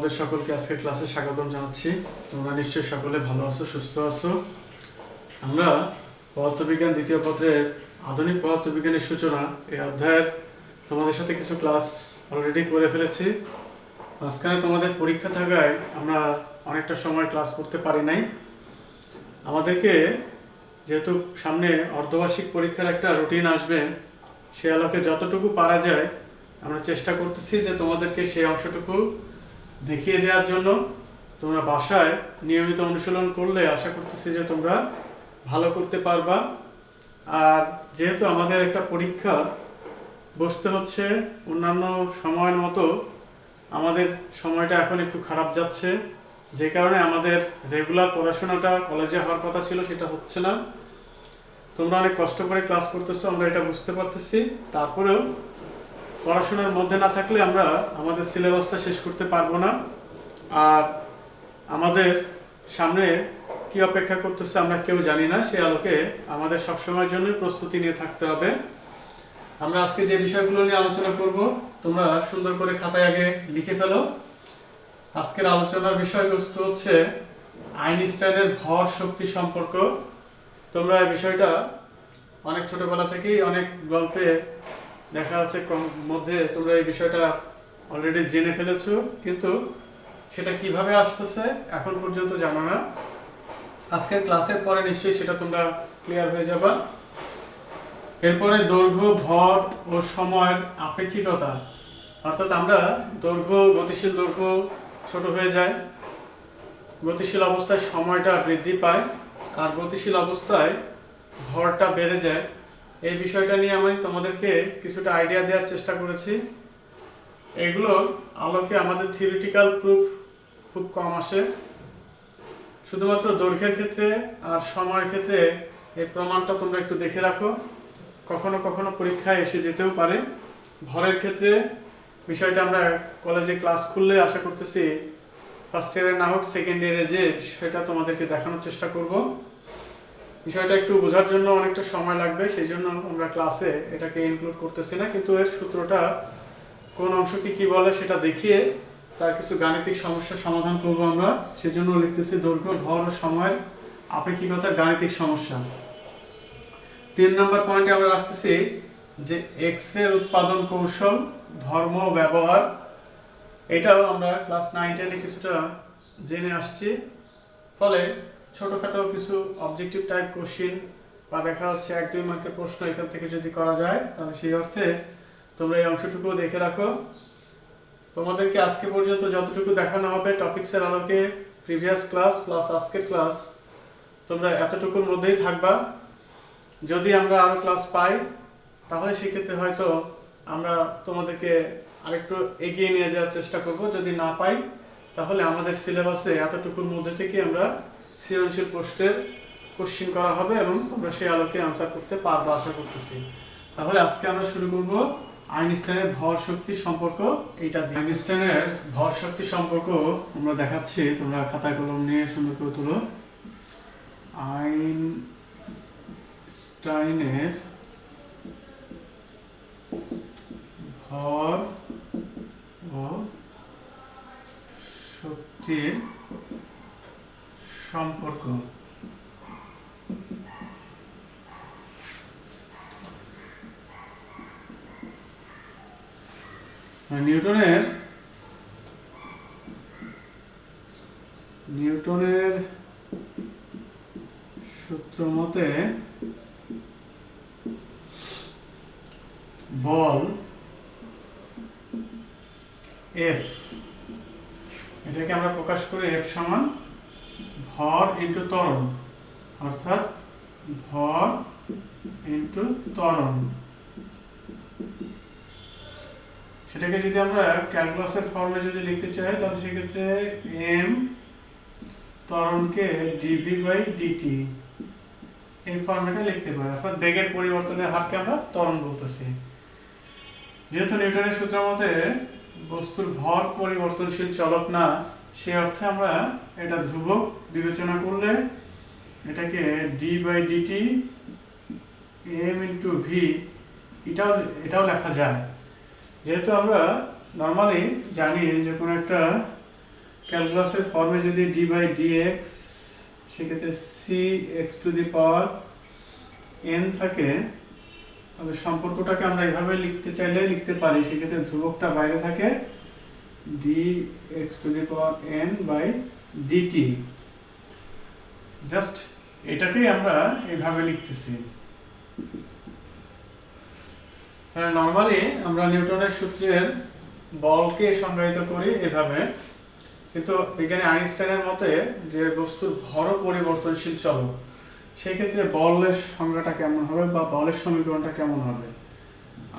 তোমাদের সকলকে আজকে ক্লাসে স্বাগতম জানাচ্ছি। তোমরা নিশ্চয়ই সকলে ভালো আছো, সুস্থ আছো। আমরা পদার্থবিজ্ঞান দ্বিতীয় পত্রের আধুনিক পদার্থবিজ্ঞানের সূচনা এই অধ্যায়ের তোমাদের সাথে কিছু ক্লাস অলরেডি করে ফেলেছি। মাঝখানে তোমাদের পরীক্ষা থাকায় আমরা অনেকটা সময় ক্লাস করতে পারি নাই। আমাদেরকে যেহেতু সামনে অর্ধবার্ষিক পরীক্ষার একটা রুটিন আসবে, সে আলোকে যতটুকু পারা যায় আমরা চেষ্টা করতেছি যে তোমাদেরকে সেই অংশটুকু দেখিয়ে দেওয়ার জন্য। তোমরা বাসায় নিয়মিত অনুশীলন করলে আশা করতেছি যে তোমরা ভালো করতে পারবা। আর যেহেতু আমাদের একটা পরীক্ষা বসতে হচ্ছে অন্যান্য সময়ের মতো, আমাদের সময়টা এখন একটু খারাপ যাচ্ছে, যে কারণে আমাদের রেগুলার পড়াশোনাটা কলেজে হওয়ার কথা ছিল সেটা হচ্ছে না। তোমরা অনেক কষ্ট করে ক্লাস করতেছো, আমরা এটা বুঝতে পারতেছি। তারপরেও পড়াশোনার মধ্যে না থাকলে আমরা আমাদের সিলেবাসটা শেষ করতে পারবো না। আর আমাদের সামনে কি অপেক্ষা করতেছে আমরা কেউ জানি না, সে আলোকে আমাদের সবসময়ের জন্যই প্রস্তুতি নিয়ে থাকতে হবে। আমরা আজকে যে বিষয়গুলো নিয়ে আলোচনা করব তোমরা সুন্দর করে খাতায় আগে লিখে ফেলো। আজকের আলোচনার বিষয়বস্তু হচ্ছে আইনস্টাইনের ভর শক্তি সম্পর্ক। তোমরা এই বিষয়টা অনেক ছোটবেলা থেকেই অনেক গল্পে দেখা যাচ্ছে মধ্যে তোমরা এই বিষয়টা অলরেডি জেনে ফেলেছো, কিন্তু সেটা কিভাবে আসতেছে এখন পর্যন্ত জানো না। আজকের ক্লাসের পরে নিশ্চয়ই সেটা তোমরা ক্লিয়ার হয়ে যাবা। এরপরে দৈর্ঘ্য, ভর ও সময়ের আপেক্ষিকতা, অর্থাৎ আমরা দৈর্ঘ্য, গতিশীল দৈর্ঘ্য ছোট হয়ে যায়, গতিশীল অবস্থায় সময়টা বৃদ্ধি পায়, আর গতিশীল অবস্থায় ভরটা বেড়ে যায়। এই বিষয়টা নিয়ে আমি তোমাদেরকে কিছুটা আইডিয়া দেওয়ার চেষ্টা করেছি। এগুলোর আলোকে আমাদের থিওরিটিক্যাল প্রুফ খুব কম আসে। শুধুমাত্র দৈর্ঘ্যের ক্ষেত্রে আর সময়ের ক্ষেত্রে এই প্রমাণটা তোমরা একটু দেখে রাখো, কখনো কখনো পরীক্ষায় এসে যেতেও পারে। ভরের ক্ষেত্রে বিষয়টা আমরা কলেজে ক্লাস খুললে আশা করতেছি ফার্স্ট ইয়ারে না হোক সেকেন্ড ইয়ারে যে সেটা তোমাদেরকে দেখানোর চেষ্টা করব। বিষয়টা একটু বোঝার জন্য অনেকটা সময় লাগবে, সেই জন্য আমরা ক্লাসে এটাকে ইনক্লুড করতেছি না, কিন্তু এর সূত্রটা কোন অংশকে কি বলে সেটা দেখিয়ে তার কিছু গাণিতিক সমস্যার সমাধান করব আমরা। সেজন্য লিখতেছি দৈর্ঘ্য, ভর ও সময়ের আপেক্ষিকতার গাণিতিক সমস্যা। 3 নম্বর পয়েন্টে আমরা রাখতেছি যে এক্স রে উৎপাদন কৌশল, ধর্ম ও ব্যবহার। এটাও আমরা ক্লাস 9-10 কিছুটা জেনে আসছি। ফলে ছোটখাটো কিছু অবজেক্টিভ টাইপ কোশ্চিন বা দেখা যাচ্ছে 1-2 মার্কের প্রশ্ন এখান থেকে যদি করা যায় তাহলে সেই অর্থে তোমরা এই অংশটুকু দেখে রাখো। তোমাদেরকে আজকে পর্যন্ত যতটুকু দেখানো হবে টপিকসের আলোকে, প্রিভিয়াস ক্লাস প্লাস আজকের ক্লাস, তোমরা এতটুকুর মধ্যেই থাকবা। যদি আমরা আরও ক্লাস পাই তাহলে সেক্ষেত্রে হয়তো আমরা তোমাদেরকে আরেকটু এগিয়ে নিয়ে যাওয়ার চেষ্টা করব। যদি না পাই তাহলে আমাদের সিলেবাসে এতটুকুর মধ্যে থেকে আমরা সৃজনশীল প্রশ্নের কোশ্চিন করা হবে এবং তোমরা সেই আলোকে আনসার করতে পারবে আশা করতেছি। তাহলে আজকে আমরা শুরু করব আইনস্টাইনের ভর শক্তি সম্পর্ক। এইটা আইনস্টাইনের ভর শক্তি সম্পর্ক আমরা দেখাচ্ছি, তোমরা খাতা কলম নিয়ে সুন্দর করে তুলো। আইনস্টাইনের ভর ও শক্তির সম্পর্ক। নিউটনের সূত্র মতে বল F, এটাকে আমরা প্রকাশ করি F সমান ভর ইন্টু ত্বরণ, অর্থাৎ ভর ইন্টু ত্বরণ। সেটাকে যদি আমরা ক্যালকুলাসের ফর্মে যদি লিখতে চাই তাহলে সেক্ষেত্রে m ত্বরণকে dv বাই dt এই ফর্মেটে লিখতে পারি, অর্থাৎ বেগের পরিবর্তনের হারকে আমরা ত্বরণ বলতেছি। যেহেতু নিউটনের সূত্র মতে বস্তুর ভর পরিবর্তনশীল চলক না, সে অর্থে আমরা এটা ধ্রুবক বিবেচনা করলে এটাকে d by dt m into v এটাও লেখা যায়। যেহেতু আমরা নর্মালি জানি যে কোনো একটা ক্যালকুলাসের ফর্মে যদি ডি বাই ডিএক্স সেক্ষেত্রে c x to the power n থাকে, তাহলে সম্পর্কটাকে আমরা এভাবে লিখতে চাইলে লিখতে পারি। সেক্ষেত্রে ধ্রুবকটা বাইরে থাকে, d x to the power n by dt. Just এটাকেই আমরা এইভাবে লিখতেছি। নর্মালি আমরা নিউটনের সূত্রের বলকে সংজ্ঞায়িত করি এভাবে, কিন্তু বিজ্ঞানী আইনস্টাইনের মতে যে বস্তুর ভরও পরিবর্তনশীল চলক, সেই ক্ষেত্রে বলের সংজ্ঞাটা কেমন হবে বা বলের সমীকরণটা কেমন হবে?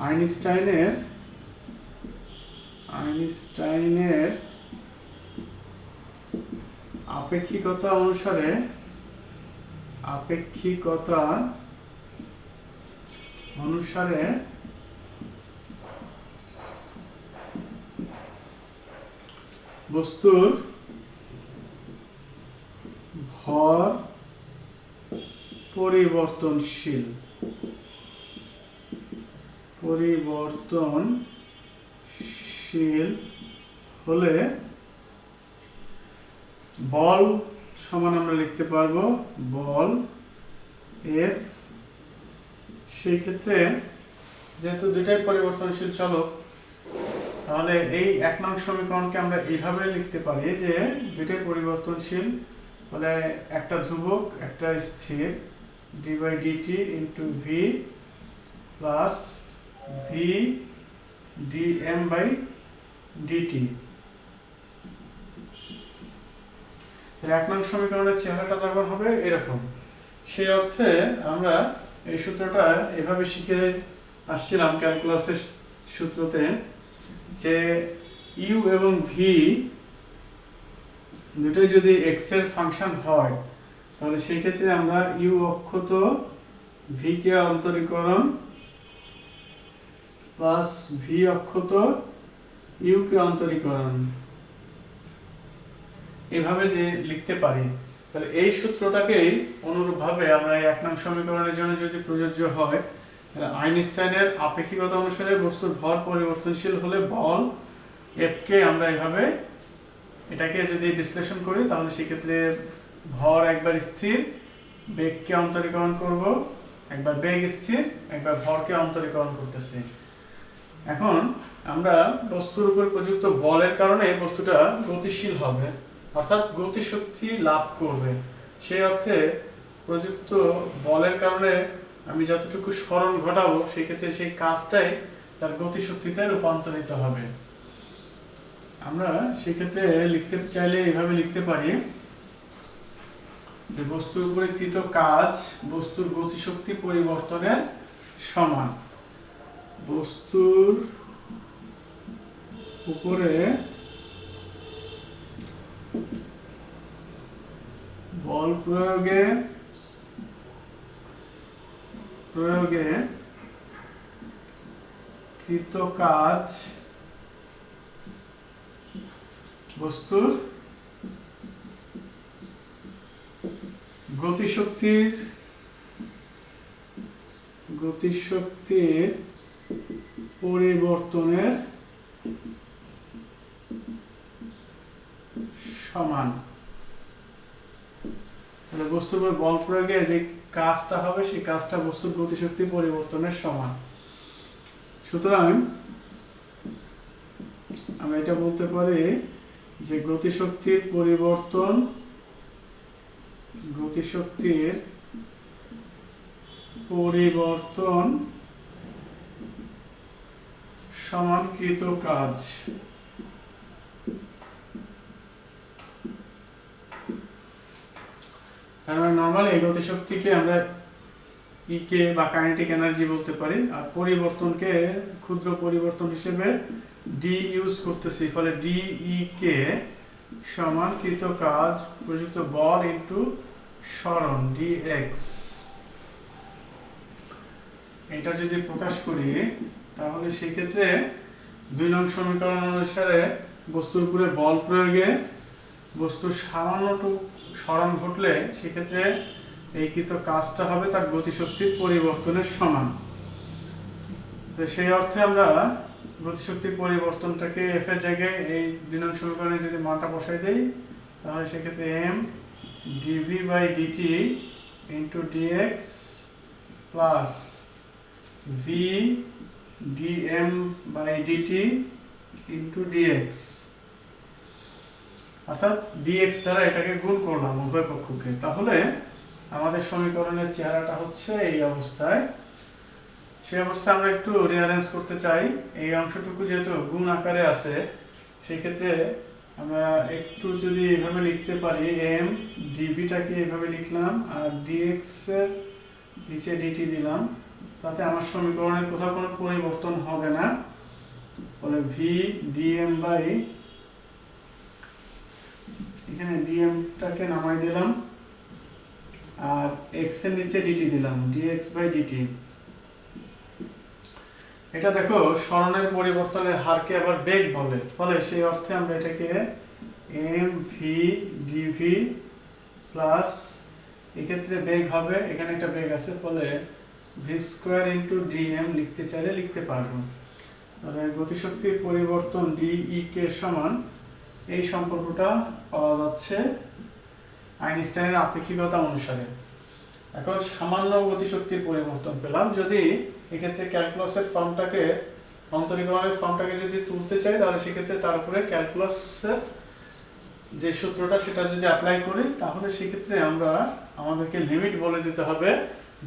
আইনস্টাইনের আপেক্ষিকতা অনুসারে বস্তুর ভর পরিবর্তনশীল হলে বল সমান আমরা লিখতে পারবো বল এফ। সেই ক্ষেত্রে যেহেতু দুইটাই পরিবর্তনশীল চলক, তাহলে এই 1 নং সমীকরণকে আমরা এইভাবে লিখতে পারি যে দুইটাই পরিবর্তনশীল বলে একটা ধ্রুবক একটা স্থির, d by dt into v plus v dm by dt. 1 নং সমীকরণের চেহারাটা তখন হবে এরকম। সেই অর্থে আমরা এই সূত্রটা এভাবে শিখে আসছিলাম ক্যালকুলাসের সূত্রতে, যে ইউ এবং ভি দুটোই যদি এক্স এর ফাংশন হয়, তাহলে সেই ক্ষেত্রে আমরা ইউ অক্ষত ভি কে অন্তরীকরণ প্লাস ভি অক্ষত ইউ কে অন্তরীকরণ এভাবে যে লিখতে পারি। তাহলে এই সূত্রটাকেই অনুরূপভাবে আমরা এই 1 নং সমীকরণের জন্য যদি প্রযোজ্য হয়, তাহলে আইনস্টাইনের আপেক্ষিকতা অনুসারে বস্তুর ভর পরিবর্তনশীল হলে বল এফ কে আমরা এভাবে এটাকে যদি বিশ্লেষণ করি, তাহলে সেক্ষেত্রে ভর একবার স্থির, বেগকে অন্তরীকরণ করব, একবার বেগ স্থির, একবার ভরকে অন্তরীকরণ করতেছি। এখন আমরা বস্তুর উপর প্রযুক্ত বলের কারণে বস্তুটা গতিশীল হবে, অর্থাৎ গতিশক্তি লাভ করবে। সেই অর্থে প্রযুক্ত বলের কারণে আমি যতটুকু সরণ ঘটাবো, সেই ক্ষেত্রে সেই কাজটাই তার গতিশক্তিতে রূপান্তরিত হবে। আমরা সেক্ষেত্রে লিখতে চাইলে এভাবে লিখতে পারি যে বস্তুর উপরে কৃত কাজ বস্তুর গতিশক্তি পরিবর্তনের সমান। বস্তুর উপরে বল প্রয়োগে কৃত কাজ বস্তুর গতিশক্তির পরিবর্তনের সমান। তাহলে বস্তুর উপর বল প্রয়োগে যে কাজটা হবে, সেই কাজটা বস্তুর গতিশক্তি পরিবর্তনের সমান। সুতরাং আমরা এটা বলতে পারি যে গতিশক্তির পরিবর্তন সমান কৃত কাজ। নরমালি এই গতিশক্তিকে আমরা ই কে বা কাইনেটিক এনার্জি বলতে পারি, আর পরিবর্তনকে ক্ষুদ্র পরিবর্তন হিসেবে ডি ইউজ করতেছি। ফলে ডি ই কে সমান কৃত কাজ প্রযুক্ত বল ইনটু সরণ ডি এক্স। এটা যদি প্রকাশ করি, তাহলে সেই ক্ষেত্রে 2 নং সমীকরণ অনুসারে বস্তুর উপরে বল প্রয়োগে বস্তুর সামান্যটুকু সরণ ঘটলে সেক্ষেত্রে এই কৃত কাজটা হবে তার গতিশক্তির পরিবর্তনের সমান। সেই অর্থে আমরা গতিশক্তির পরিবর্তনটাকে এফ এর জায়গায় এই 2 নং সমীকরণে যদি মানটা বসাই দেই, তাহলে সেক্ষেত্রে m dv by dt into dx plus v dm by dt into dx, অর্থাৎ ডিএক্স দ্বারা এটাকে গুণ করলাম উভয় পক্ষকে। তাহলে আমাদের সমীকরণের চেহারাটা হচ্ছে এই অবস্থায়। সেই অবস্থায় আমরা একটু রিঅ্যারেঞ্জ করতে চাই। এই অংশটুকু যেহেতু গুণ আকারে আছে, সেই ক্ষেত্রে আমরা একটু যদি এভাবে লিখতে পারি, এম ডিভিটাকে এভাবে লিখলাম আর ডিএক্স এর নিচে ডিটি দিলাম, তাতে আমার সমীকরণের কোথাও কোনো পরিবর্তন হবে না। বলে ভি ডিএম বাই, এখানে ডিএমটাকে নামাই দিলাম আর এক্স এর নিচে ডিটি দিলাম, ডিএক্স বাই ডিটি। এটা দেখো সরণের পরিবর্তনের হারকে আবার বেগ বলে, ফলে সেই অর্থে আমরা এটাকে এম ভি ডিভি প্লাস, এক্ষেত্রে বেগ হবে, এখানে একটা বেগ আছে, ফলে ভি স্কোয়ার ইন্টু ডিএম লিখতে চাইলে লিখতে পারবো। তাহলে গতিশক্তির পরিবর্তন ডিই কে সমান এই সম্পর্কটা পাওয়া যাচ্ছে আইনস্টাইনের আপেক্ষিকতা অনুসারে। এখন সামান্য গতিশক্তির পরিবর্তন পেলাম। যদি এক্ষেত্রে ক্যালকুলাসের ফর্মটাকে, অন্তরীকরণের ফর্মটাকে যদি তুলতে চাই, তাহলে সেক্ষেত্রে তার উপরে ক্যালকুলাসের যে সূত্রটা সেটা যদি অ্যাপ্লাই করি, তাহলে সেক্ষেত্রে আমরা আমাদেরকে লিমিট বলে দিতে হবে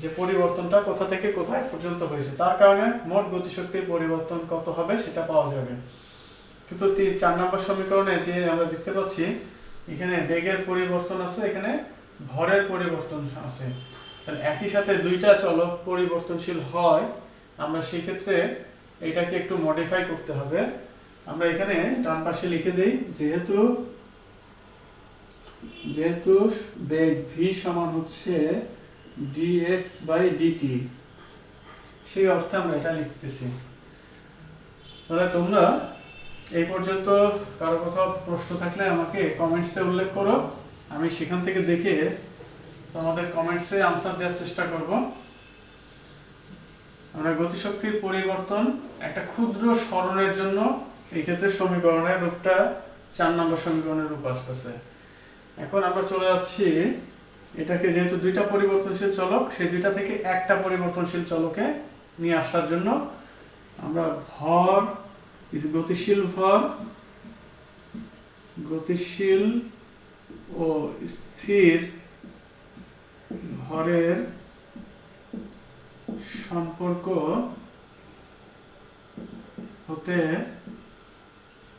যে পরিবর্তনটা কোথা থেকে কোথায় পর্যন্ত হয়েছে, তার কারণে মোট গতিশক্তির পরিবর্তন কত হবে সেটা পাওয়া যাবে। কিন্তু 4 নম্বর সমীকরণে যে আমরা দেখতে পাচ্ছি এখানে বেগের পরিবর্তন আছে, এখানে ভরের পরিবর্তন আছে, তাহলে একই সাথে দুইটা চলক পরিবর্তনশীল হয়, আমরা সেই ক্ষেত্রে এটাকে একটু মডিফাই করতে হবে। আমরা এখানে ডান পাশে লিখে দেই, যেহেতু বেগ ভি সমান হচ্ছে dx বাই dt, সেই অর্থে আমরা এটা লিখতেছি। তাহলে তোমরা এই পর্যন্ত কারো কোথাও প্রশ্ন থাকলে আমাকে কমেন্টসে উল্লেখ করো, আমি সেখান থেকে দেখে তোমাদের কমেন্টসে আনসার দেওয়ার চেষ্টা করব। আমরা গতিশক্তির পরিবর্তন একটা ক্ষুদ্র সরণের জন্য এই ক্ষেত্রে সমীকরণের রূপটা 4 নম্বর সমীকরণের রূপ আসতেছে। এখন আমরা চলে যাচ্ছি, এটাকে যেহেতু দুইটা পরিবর্তনশীল চলক, সেই দুইটা থেকে একটা পরিবর্তনশীল চলকে নিয়ে আসার জন্য আমরা ভর গতিশীল ও স্থির ভরের সম্পর্ক হতে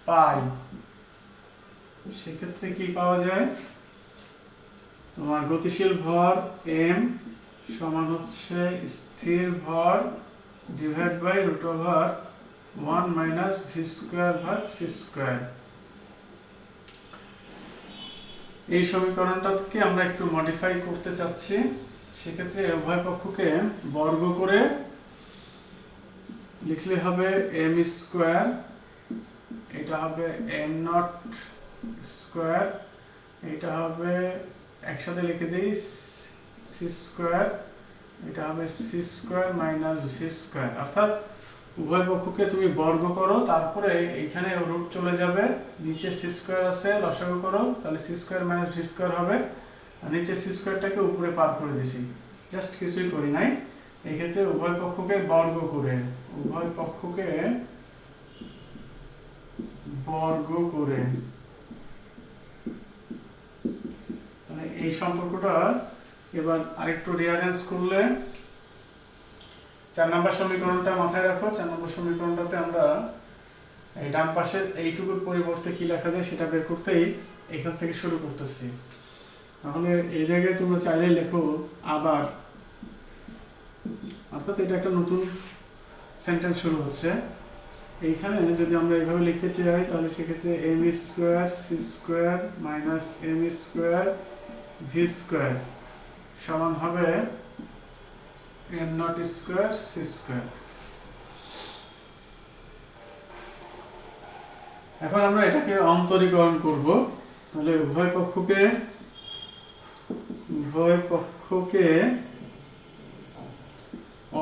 পাই। সেক্ষেত্রে কি পাওয়া যায়, তোমার গতিশীল ভর m সমান হচ্ছে স্থির ভর divide by root over 1 minus v square ভাগ সি স্কোয়ার। এই সমীকরণটাকে আমরা একটু মডিফাই করতে চাচ্ছি। সেক্ষেত্রে উভয় পক্ষকে বর্গ করে লিখলে হবে m স্কোয়ার, এটা হবে m নট স্কোয়ার, এটা হবে একসাথে লিখে দিই সি স্কোয়ার, এটা হবে c square minus v square. অর্থাৎ উভয় পক্ষকে তুমি বর্গ করো, তারপরে এখানে রুট চলে যাবে, নিচে সি স্কোয়ার আছে, লসাগু করো, তাহলে c square minus v square হবে, আর নিচে সি স্কোয়ারটাকে উপরে পার করে দিছি, জাস্ট কিছুই করি নাই। এই ক্ষেত্রে উভয় পক্ষকে বর্গ করে মানে এই সম্পর্কটা এবার আরেকটু রিঅ্যারেঞ্জ করলে, 4 নম্বর সমীকরণটা মাথায় রাখো। 4 নম্বর সমীকরণটাতে আমরা এই ডান পাশের এইটুকুর পরিবর্তে কি লেখা যায় সেটা বের করতেই এখান থেকে শুরু করতেছি। তাহলে এই জায়গায় তোমরা চাইলে লেখো আবার, অর্থাৎ এটা একটা নতুন সেন্টেন্স শুরু হচ্ছে। এইখানে যদি আমরা এইভাবে লিখতে চাই, তাহলে সেক্ষেত্রে m square c square minus m square v square সমান হবে m nought square c square. এখন আমরা এটাকে অন্তরীকরণ করব। তাহলে উভয় পক্ষকে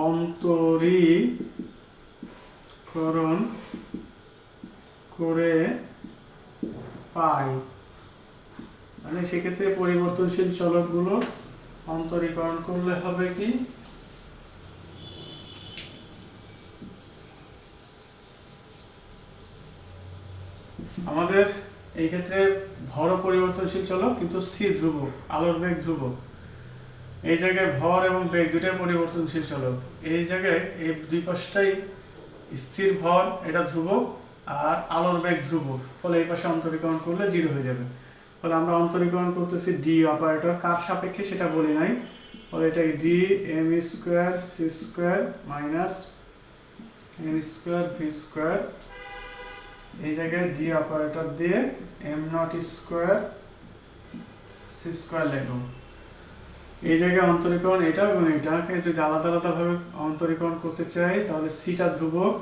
অন্তরীকরণ করণ করে পাই, মানে সেক্ষেত্রে পরিবর্তনশীল চলকগুলো অন্তরীকরণ করলে হবে কি, আমাদের এই ক্ষেত্রে ভর পরিবর্তনশীল চলক, কিন্তু সি ধ্রুবক, আলোর বেগ ধ্রুবক। এই জায়গায় ভর এবং বেগ দুটাই পরিবর্তনশীল চলক। এই জায়গায় এই দুই পাশটাই স্থির ভর, এটা ধ্রুবক, আর আলোর বেগ ধ্রুবক, ফলে এই পাশে অন্তরীকরণ করলে 0 হয়ে যাবে। ফলে আমরা অন্তরীকরণ করতেছি ডি অপারেটর, কার সাপেক্ষে সেটা বলি নাই, ফলে এটা d m square c square minus m square v square, এই জায়গায় ডি অপারেটর দিয়ে m nought square c square লিখব। এই জায়গায় অন্তরীকরণ এটা এবং এটাকে যদি আলাদা আলাদা ভাবে অন্তরীকরণ করতে চাই তাহলে সিটা ধ্রুবক,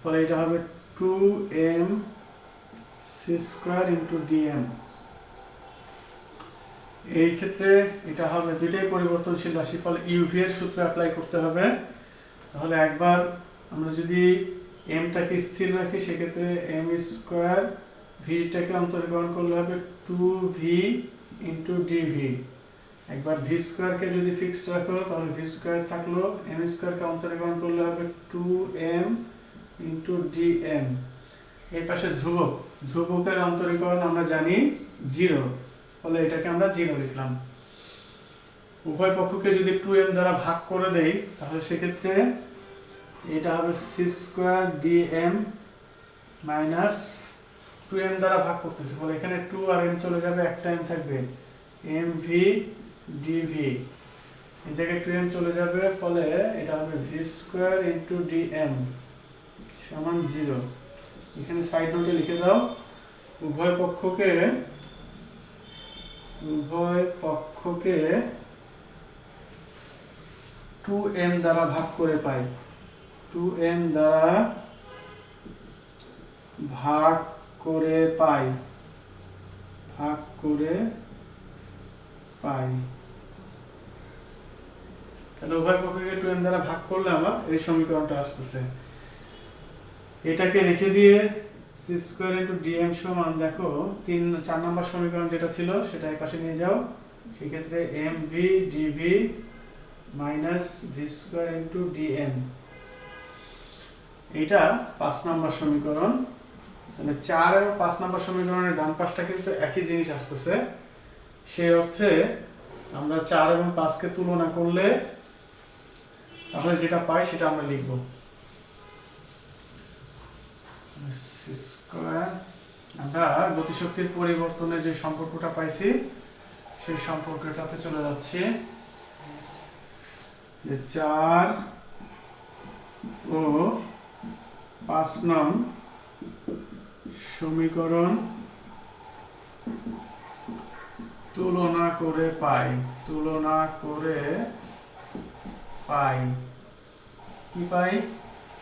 ফলে এটা হবে 2m C square into DM. এই ক্ষেত্রে এটা হবে দুইটাই পরিবর্তনশীল রাশি, ফলে ইউভি এর সূত্র অ্যাপ্লাই করতে হবে। তাহলে একবার আমরা যদি এমটাকে স্থির রাখি সেক্ষেত্রে এম স্কোয়ার ভিটাকে অন্তরীকরণ করলে হবে 2v ইন্টু ডিভি। একবার ভি স্কোয়ারকে যদি ফিক্সড রাখো তাহলে ভি স্কোয়ার থাকলো, এম স্কোয়ারকে অন্তরীকরণ করলে হবে 2m ইন্টু ডিএম। এই পাশে ধ্রুবক, ধ্রুবকের অন্তরীকরণ আমরা জানি 0, ফলে এটাকে আমরা 0 লিখলাম। উভয় পক্ষকে যদি 2m দ্বারা ভাগ করে দেই তাহলে সেক্ষেত্রে এটা হবে c square DM minus 2m দ্বারা ভাগ করতেছে, ফলে এখানে 2 আর m চলে যাবে, একটা m থাকবে, এম ভি ডিভি। এই জায়গায় 2m চলে যাবে, ফলে এটা হবে ভি স্কোয়ার ইন্টু ডিএম সমান 0। এখানে সাইড নোটে লিখে দাও, উভয় পক্ষকে 2m দ্বারা ভাগ করে পাই, 2m দ্বারা ভাগ করে পাই, ভাগ করে পাই। তাহলে উভয় পক্ষকে 2m দ্বারা ভাগ করলে আমার এই সমীকরণটা আসতেছে। এটাকে রেখে দিয়ে সি স্কোয়ার ইন্টু ডিএম সমান, দেখো 4 নম্বর সমীকরণ যেটা ছিল সেটা এই পাশে নিয়ে যাও, সেক্ষেত্রে m v dv minus v square into dm. এইটা 5 নম্বর সমীকরণ। তাহলে 4 এবং 5 নম্বর সমীকরণের ডান পাশটা কিন্তু একই জিনিস আসতেছে, সেই অর্থে আমরা 4 এবং 5 কে তুলনা করলে তাহলে যেটা পাই সেটা আমরা লিখব। আমরা গতিশক্তির পরিবর্তনের যে সম্পর্কটা পাইছি সেই সম্পর্কটাতে চলে যাচ্ছি, যে 4 ও 5 নং সমীকরণ তুলনা করে পাই, তুলনা করে পাই কি পাই,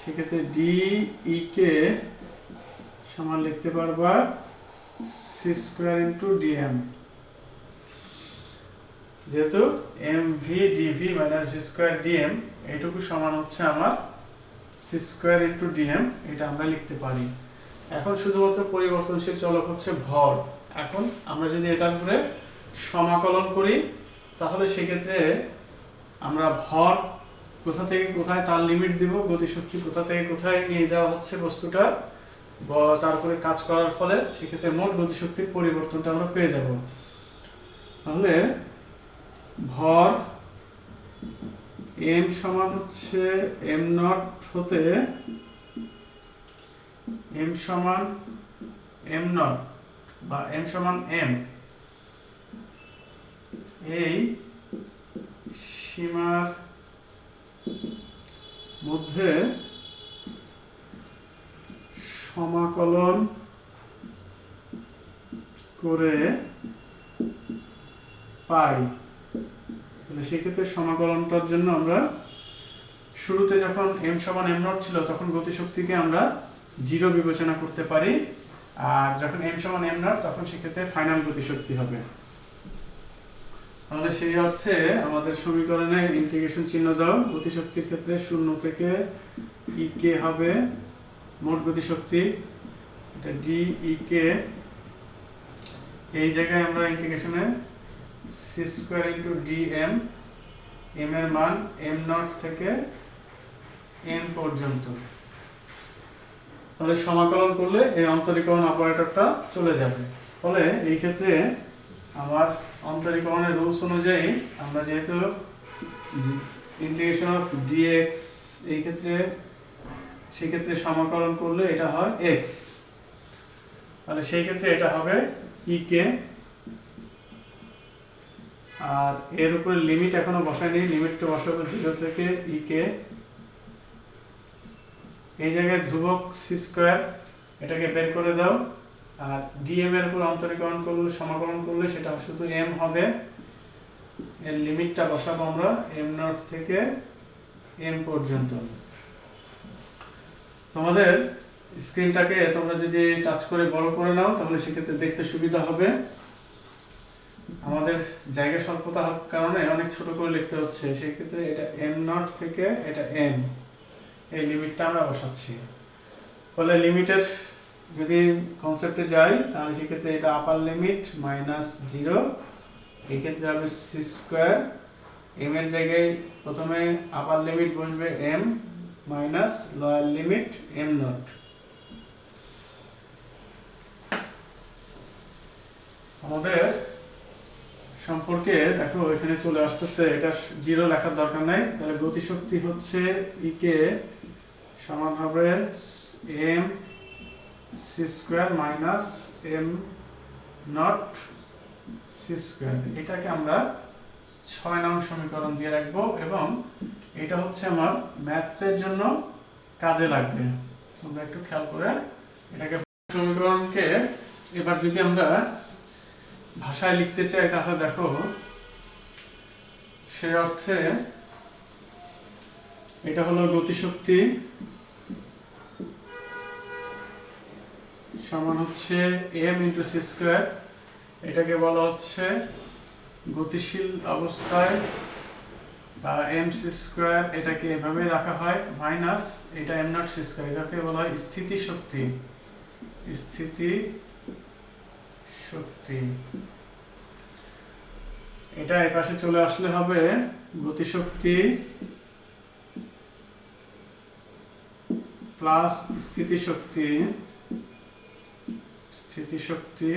সেক্ষেত্রে ডি ই কে সমান লিখতে পারবা সি স্কোয়ার ইন্টু ডিএম, যেহেতু m v dv minus v square dm এইটুকু সমান হচ্ছে আমার সি স্কোয়ার ইন্টু ডিএম, এটা আমরা লিখতে পারি। এখন শুধুমাত্র পরিবর্তনশীল চলক হচ্ছে ভর। এখন আমরা যদি এটার উপরে সমাকলন করি তাহলে সেক্ষেত্রে আমরা ভর কোথা থেকে কোথায় তার লিমিট দিব, গতিশক্তি কোথা থেকে কোথায় নিয়ে যাওয়া হচ্ছে বস্তুটা, তারপরে কাজ করার ফলে সেক্ষেত্রে মোট গতিশক্তির পরিবর্তনটা আমরা পেয়ে যাব। তাহলে ভর এম সমান হচ্ছে এম নট হতে এম সমান এম নট বা এম সমান এম, এই সীমার মধ্যে সমাকলন করে পাই। তাহলে সেক্ষেত্রে সমাকলনটার জন্য আমরা শুরুতে যখন এম সমান এম নট ছিল তখন গতিশক্তিকে আমরা 0 বিবেচনা করতে পারি, আর যখন এম সমান এম নট তখন সেক্ষেত্রে ফাইনাল গতিশক্তি হবে। তাহলে সেই অর্থে আমাদের সমীকরণে ইন্টিগ্রেশন চিহ্ন দাও, গতিশক্তির ক্ষেত্রে 0 থেকে ই কে হবে মোট গতিশক্তি, এটা ডি ই কে। এই জায়গায় আমরা ইন্টিগ্রেশনে c square into d m, m এর মান এম নট থেকে এন পর্যন্ত। তাহলে সমাকলন করলে এই অন্তরীকরণ অপারেটরটা চলে যাবে। ফলে এই ক্ষেত্রে আমার অন্তরীকরণের রুলস অনুযায়ী আমরা যেহেতু ইন্টিগ্রেশন অফ ডিএক্স এই ক্ষেত্রে সেক্ষেত্রে সমাকলন করলে এটা হয় এক্স, তাহলে সেই ক্ষেত্রে এটা হবে ই কে। আর এর উপরে লিমিট এখনো বসায়নি, লিমিটটা বসাবো 0 থেকে ই কে। এই জায়গায় ধ্রুবক সি স্কোয়ার, এটাকে বের করে দাও। আর ডিএম এর উপর অন্তরীকরণ করলে সমাকলন করলে সেটা শুধু এম হবে। এর লিমিটটা বসাবো আমরা এম নট থেকে এম পর্যন্ত। তোমাদের স্ক্রিনটাকে তোমরা যদি টাচ করে বড় করে নাও তাহলে সেক্ষেত্রে দেখতে সুবিধা হবে। আমাদের জায়গা স্বল্পতার কারণে অনেক ছোট করে লিখতে হচ্ছে, সেই ক্ষেত্রে এটা এম নট থেকে এটা এন, এই লিমিটটা আমরা বসাচ্ছি। ফলে লিমিটের যদি কনসেপ্টে যাই তাহলে সেক্ষেত্রে এটা আপার লিমিট -0, এই ক্ষেত্রে হবে সি স্কোয়ার। এম এর জায়গায় প্রথমে আপার লিমিট বসবে m minus lower limit m nought. আমাদের সম্পর্কে দেখো এখানে চলে আসতেছে, এটা 0 লেখার দরকার নাই। তাহলে গতিশক্তি হচ্ছে ই কে সমান হবে m c square minus m nought c square. এটাকে আমরা 6 নং সমীকরণ দিয়ে রাখবো এবং এটা হচ্ছে আমার ম্যাথের জন্য কাজে লাগবে। তোমরা একটু খেয়াল করে এটাকে সমীকরণকে এবার যদি আমরা ভাষায় লিখতে চাই তাহলে দেখো সেই অর্থে এটা হলো গতিশক্তি সমান হচ্ছে এম ইন্টু সি স্কোয়ার। এটাকে বলা হচ্ছে গতিশীল অবস্থায় বা এম সি স্কোয়ার, এটাকে এভাবে রাখা হয় মাইনাস এটা এম নট সি স্কোয়ার, এটাকে বলা হয় স্থিতি শক্তি। স্থিতি শক্তি এটা এই পাশে চলে আসলে হবে গতিশক্তি প্লাস স্থিতিশক্তি। স্থিতিশক্তি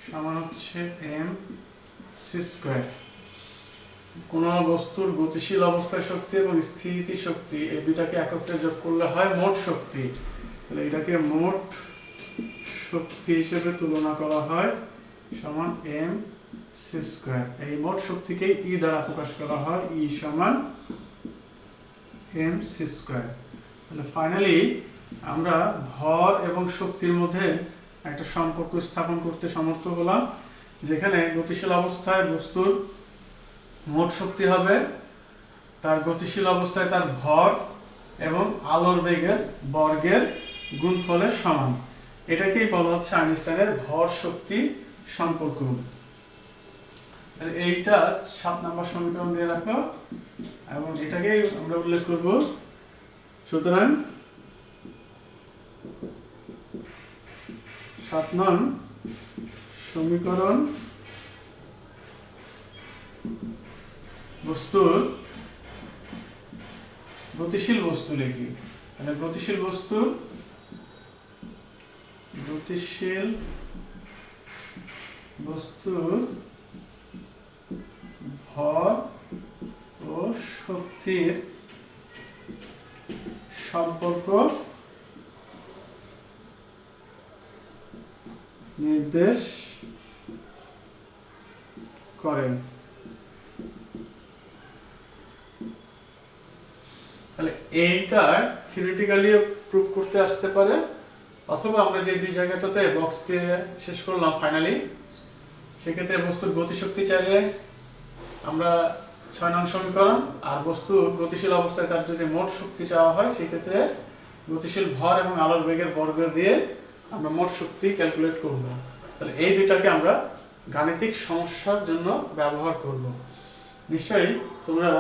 সমান হচ্ছে এম সি স্কোয়ার। কোন বস্তুর গতিশীল অবস্থায় শক্তি এবং স্থিতি শক্তি এই দুটাকে একত্রে যোগ করলে হয় মোট শক্তি। তাহলে এটাকে মোট শক্তি হিসেবে তুলনা করা হয় সমান এম সি স্কোয়ার। এই মোট শক্তিকে ই দ্বারা প্রকাশ করা হয়, ই সমান এম সি স্কোয়ার। তাহলে ফাইনালি আমরা ভর এবং শক্তির মধ্যে একটা সম্পর্ক স্থাপন করতে সমর্থ হলাম, যেখানে গতিশীল অবস্থায় বস্তুর মোট শক্তি হবে তার গতিশীল অবস্থায় তার ভর এবং আলোর বেগের বর্গের গুণফলের সমান। এটাকেই বলা হচ্ছে আইনস্টাইনের ভর শক্তি সম্পর্ক। এইটা 7 নম্বর সমীকরণ দিয়ে রাখো এবং এটাকেই আমরা উল্লেখ করব। সুতরাং 7 নং সমীকরণ বস্তুর গতিশীল বস্তু লিখি। মানে গতিশীল বস্তুর ভর ও শক্তির সম্পর্ক নির্দেশ করে। তাহলে এইটার থিওরিটিক্যালি প্রুভ করতে আসতে পারে, অথবা আমরা যে দুই জায়গাটাতে বক্স দিয়ে শেষ করলাম ফাইনালি, সেক্ষেত্রে বস্তুর গতিশক্তি চাইলে আমরা 6 নং সমীকরণ, আর বস্তুর গতিশীল অবস্থায় তার যদি মোট শক্তি চাওয়া হয় সেক্ষেত্রে গতিশীল ভর এবং আলোর বেগের বর্গ দিয়ে আমরা মোট শক্তি ক্যালকুলেট করব। তাহলে এই দুটাকে আমরা গাণিতিক সমস্যার জন্য ব্যবহার করব। নিশ্চয়ই তোমরা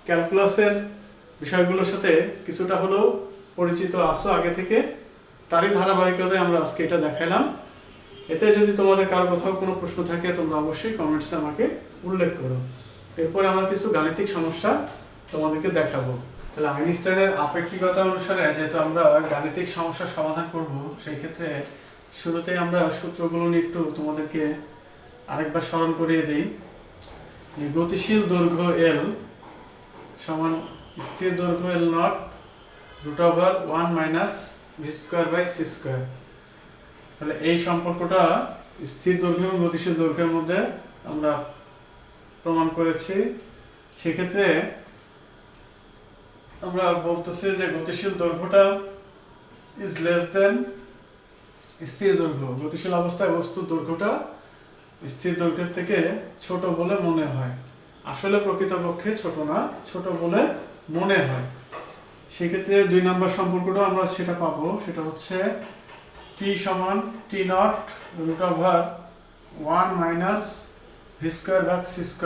ক্যালকুলাসের বিষয়গুলোর সাথে কিছুটা হলেও পরিচিত আছো আগে থেকে, তারই ধারাবাহিকতায় আমরা আজকে এটা দেখাইলাম। এতে যদি তোমাদের কারো কোথাও কোনো প্রশ্ন থাকে তোমরা অবশ্যই কমেন্টসে আমাকে উল্লেখ করো। এরপরে আমরা কিছু গাণিতিক সমস্যা তোমাদেরকে দেখাবো। তাহলে আইনস্টাইনের আপেক্ষিকতা অনুসারে যেহেতু আমরা গাণিতিক সমস্যার সমাধান করব, সেই ক্ষেত্রে শুরুতেই আমরা সূত্রগুলো নিয়ে একটু তোমাদেরকে আরেকবার স্মরণ করিয়ে দিই। গতিশীল দৈর্ঘ্য L সমান স্থির দৈর্ঘ্য L নট √1 - v²/c²। তাহলে এই সম্পর্কটা স্থির দৈর্ঘ্য এবং গতিশীল দৈর্ঘ্যের মধ্যে আমরা প্রমাণ করেছি। সেক্ষেত্রে আমরা বলতেছি যে গতিশীল দৈর্ঘ্যটা ইজ লেস দেন স্থির দৈর্ঘ্য। গতিশীল অবস্থায় বস্তুর দৈর্ঘ্যটা স্থির দৈর্ঘ্যের থেকে ছোট বলে মনে হয়। আসলে প্রকৃতপক্ষে ছোট না, ছোট বলে মনে হয়। সেক্ষেত্রে 2 নম্বর সম্পর্কটা আমরা সেটা পাবো, সেটা হচ্ছে t সমান t0 √1 - v²/c²।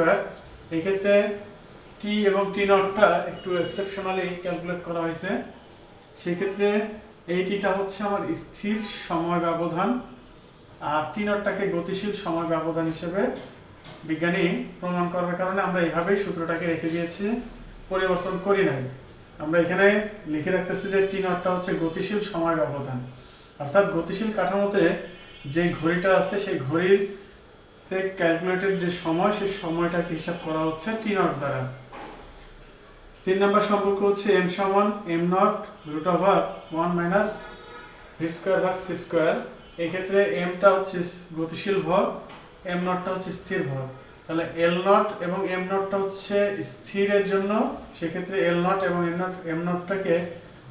এই ক্ষেত্রে t এবং t0টা একটু এক্সেপশনালি ক্যালকুলেট করা হয়েছে। সেক্ষেত্রে এই টিটা হচ্ছে আমার স্থির সময় ব্যবধান, আর t0টাকে গতিশীল সময় ব্যবধান হিসেবে বিজ্ঞানী প্রমাণ করার কারণে আমরা এইভাবেই সূত্রটাকে রেখে দিয়েছি, পরিবর্তন করি নাই। আমরা এখানে লিখে রাখতেছি যে t0টা হচ্ছে গতিশীল সময় ব্যবধান, অর্থাৎ গতিশীল কাঠামোতে যে ঘড়িটা আছে সেই ঘড়িতে ক্যালকুলেটেড যে সময়, সেই সময়টাকে হিসাব করা হচ্ছে t0 দ্বারা। 3 নম্বর সম্পর্ক হচ্ছে m সমান m0 √1 - v²/c²। এই ক্ষেত্রে mটা হচ্ছে গতিশীল ভর, m0টা হচ্ছে স্থির ভর। তাহলে L0 এবং m0টা হচ্ছে স্থিরের জন্য, সেক্ষেত্রে L0 এবং m0টাকে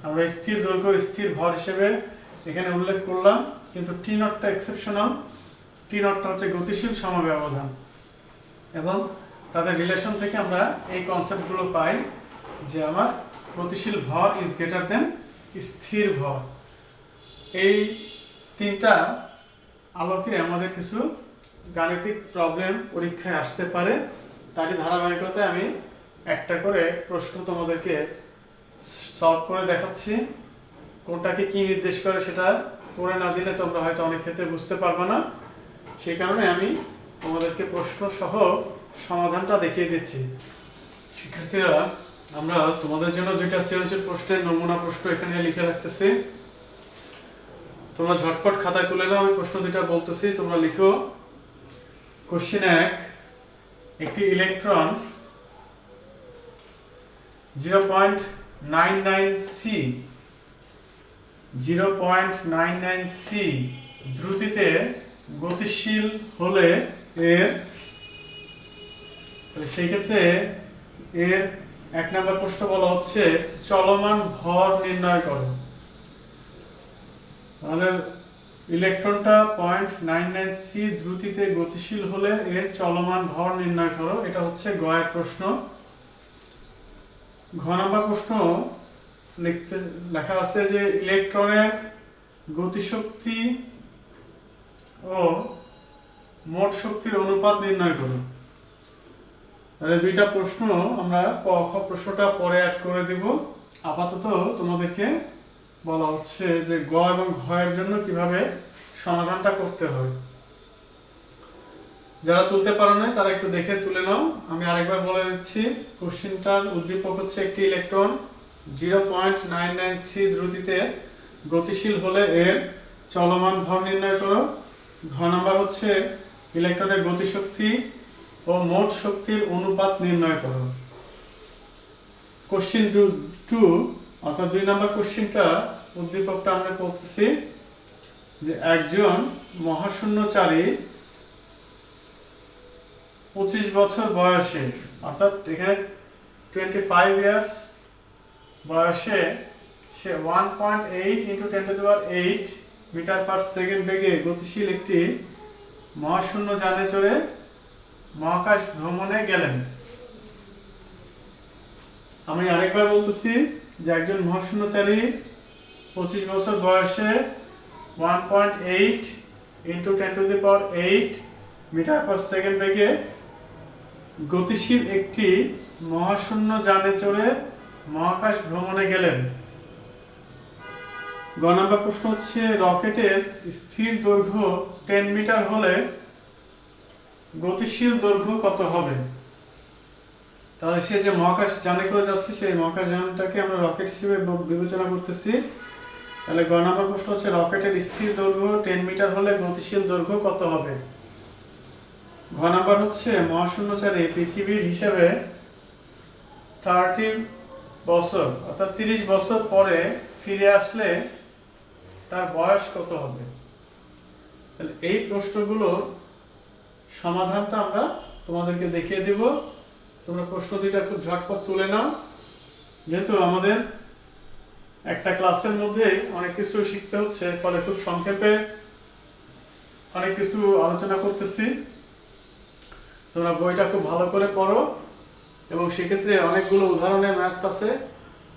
আমরা স্থির দৈর্ঘ্য স্থির ভর হিসেবে এখানে উল্লেখ করলাম। কিন্তু t0টা এক্সেপশনাল, t0টা হচ্ছে গতিশীল সময় ব্যবধান, এবং তাদের রিলেশন থেকে আমরা এই কনসেপ্টগুলো পাই যে আমার গতিশীল ভর ইজ গ্রেটার দেন স্থির ভর। এই 3টা আলোকে আমাদের কিছু গাণিতিক প্রবলেম পরীক্ষায় আসতে পারে। তারই ধারাবাহিকতায় আমি একটা করে প্রশ্ন তোমাদেরকে সলভ করে দেখাচ্ছি। কোনটাকে কি নির্দেশ করে সেটা করে না দিলে তোমরা হয়তো অনেক ক্ষেত্রে বুঝতে পারবে না। সেই কারণে আমি তোমাদেরকে প্রশ্ন সহ সমাধানটা দেখিয়ে দিচ্ছি। শিক্ষার্থীরা, আমরা তোমাদের জন্য 2টা সৃজনশীল প্রশ্নের নমুনা প্রশ্ন এখানে লিখে রাখতেছি। তোমরা ঝটপট খাতায় তুলে নাও। আমি প্রশ্ন 2টা বলতেছি, তোমরা লিখো। কোশ্চেন 1, একটি ইলেকট্রন 0.99c দ্রুতিতে গতিশীল হলে এর, সেই ক্ষেত্রে এর 1 নম্বর প্রশ্ন বলা হচ্ছে চলমান ভর নির্ণয় করো। তাহলে ইলেকট্রনটা 0.99c দ্রুতিতে গতিশীল হলে এর চলমান ভর নির্ণয় করো। এটা হচ্ছে গ এর প্রশ্ন। ঘ নম্বর প্রশ্ন লেখা আছে যে ইলেকট্রনের গতিশক্তি ও মোট শক্তির অনুপাত নির্ণয় করো। তাহলে 2টা প্রশ্ন আমরা ক খ প্রশ্নটা পরে অ্যাড করে দিব। আপাতত তোমাদেরকে বলা হচ্ছে যে গ এবং ঘ এর জন্য কিভাবে সমাধানটা করতে হয়। যারা তুলতে পারো না তারা একটু দেখে তুলে নাও। আমি আরেকবার বলে দিচ্ছি। কোশ্চেনটার উদ্দীপক হচ্ছে একটি ইলেকট্রন 0.99c দ্রুতিতে গতিশীল হলে এর চলমান ভর নির্ণয় করো। ঘ নম্বর হচ্ছে ইলেকট্রনের গতিশক্তি ও মোট শক্তির অনুপাত নির্ণয় করো। কোশ্চেন 2 অর্থাৎ 2 নম্বর কোশ্চেনটা উদ্দীপকটা আমরা পড়তেছি যে একজন মহাশূন্যচারী 25 বছর বয়সে, অর্থাৎ এখানে 25 ইয়ার্স বয়সে সে 1.8 × 10⁸ মিটার পার সেকেন্ড বেগে গতিশীল একটি মহাশূন্য যানে চড়ে মহাকাশ ভ্রমণে গেলেন। আমি আরেকবার বলতেছি যে একজন মহাশূন্যচারী 25 বছর বয়সে 1.8 × 10⁸ মিটার পার সেকেন্ড বেগে গতিশীল একটি মহাশূন্য যানে চড়ে মহাকাশ ভ্রমণে গেলেন। গ নাম্বার প্রশ্ন হচ্ছে রকেটের স্থির দৈর্ঘ্য 10 মিটার হলে গতিশীল দৈর্ঘ্য কত হবে? তাহলে সে যে মহাকাশ যানে করে যাচ্ছে সেই মহাকাশ যানটাকে আমরা রকেট হিসেবে বিবেচনা করতেছি। তাহলে গ নাম্বার প্রশ্ন হচ্ছে রকেটের স্থির দৈর্ঘ্য 10 মিটার হলে গতিশীল দৈর্ঘ্য কত হবে? ঘ নাম্বার হচ্ছে মহাশূন্যচারী পৃথিবীর হিসাবে 30 বছর অর্থাৎ 30 বছর পরে ফিরে আসলে তার বয়স কত হবে? তাহলে এই প্রশ্নগুলোর সমাধানটা আমরা তোমাদেরকে দেখিয়ে দিব। তোমরা প্রশ্ন দুইটা খুব ঝটপট তুলে নাও, যেহেতু আমাদের একটা ক্লাসের মধ্যে অনেক কিছু শিখতে হচ্ছে, ফলে খুব সংক্ষেপে অনেক কিছু আলোচনা করতেছি। তোমরা বইটা খুব ভালো করে পড়ো এবং সেক্ষেত্রে অনেকগুলো উদাহরণের ম্যাথ আছে,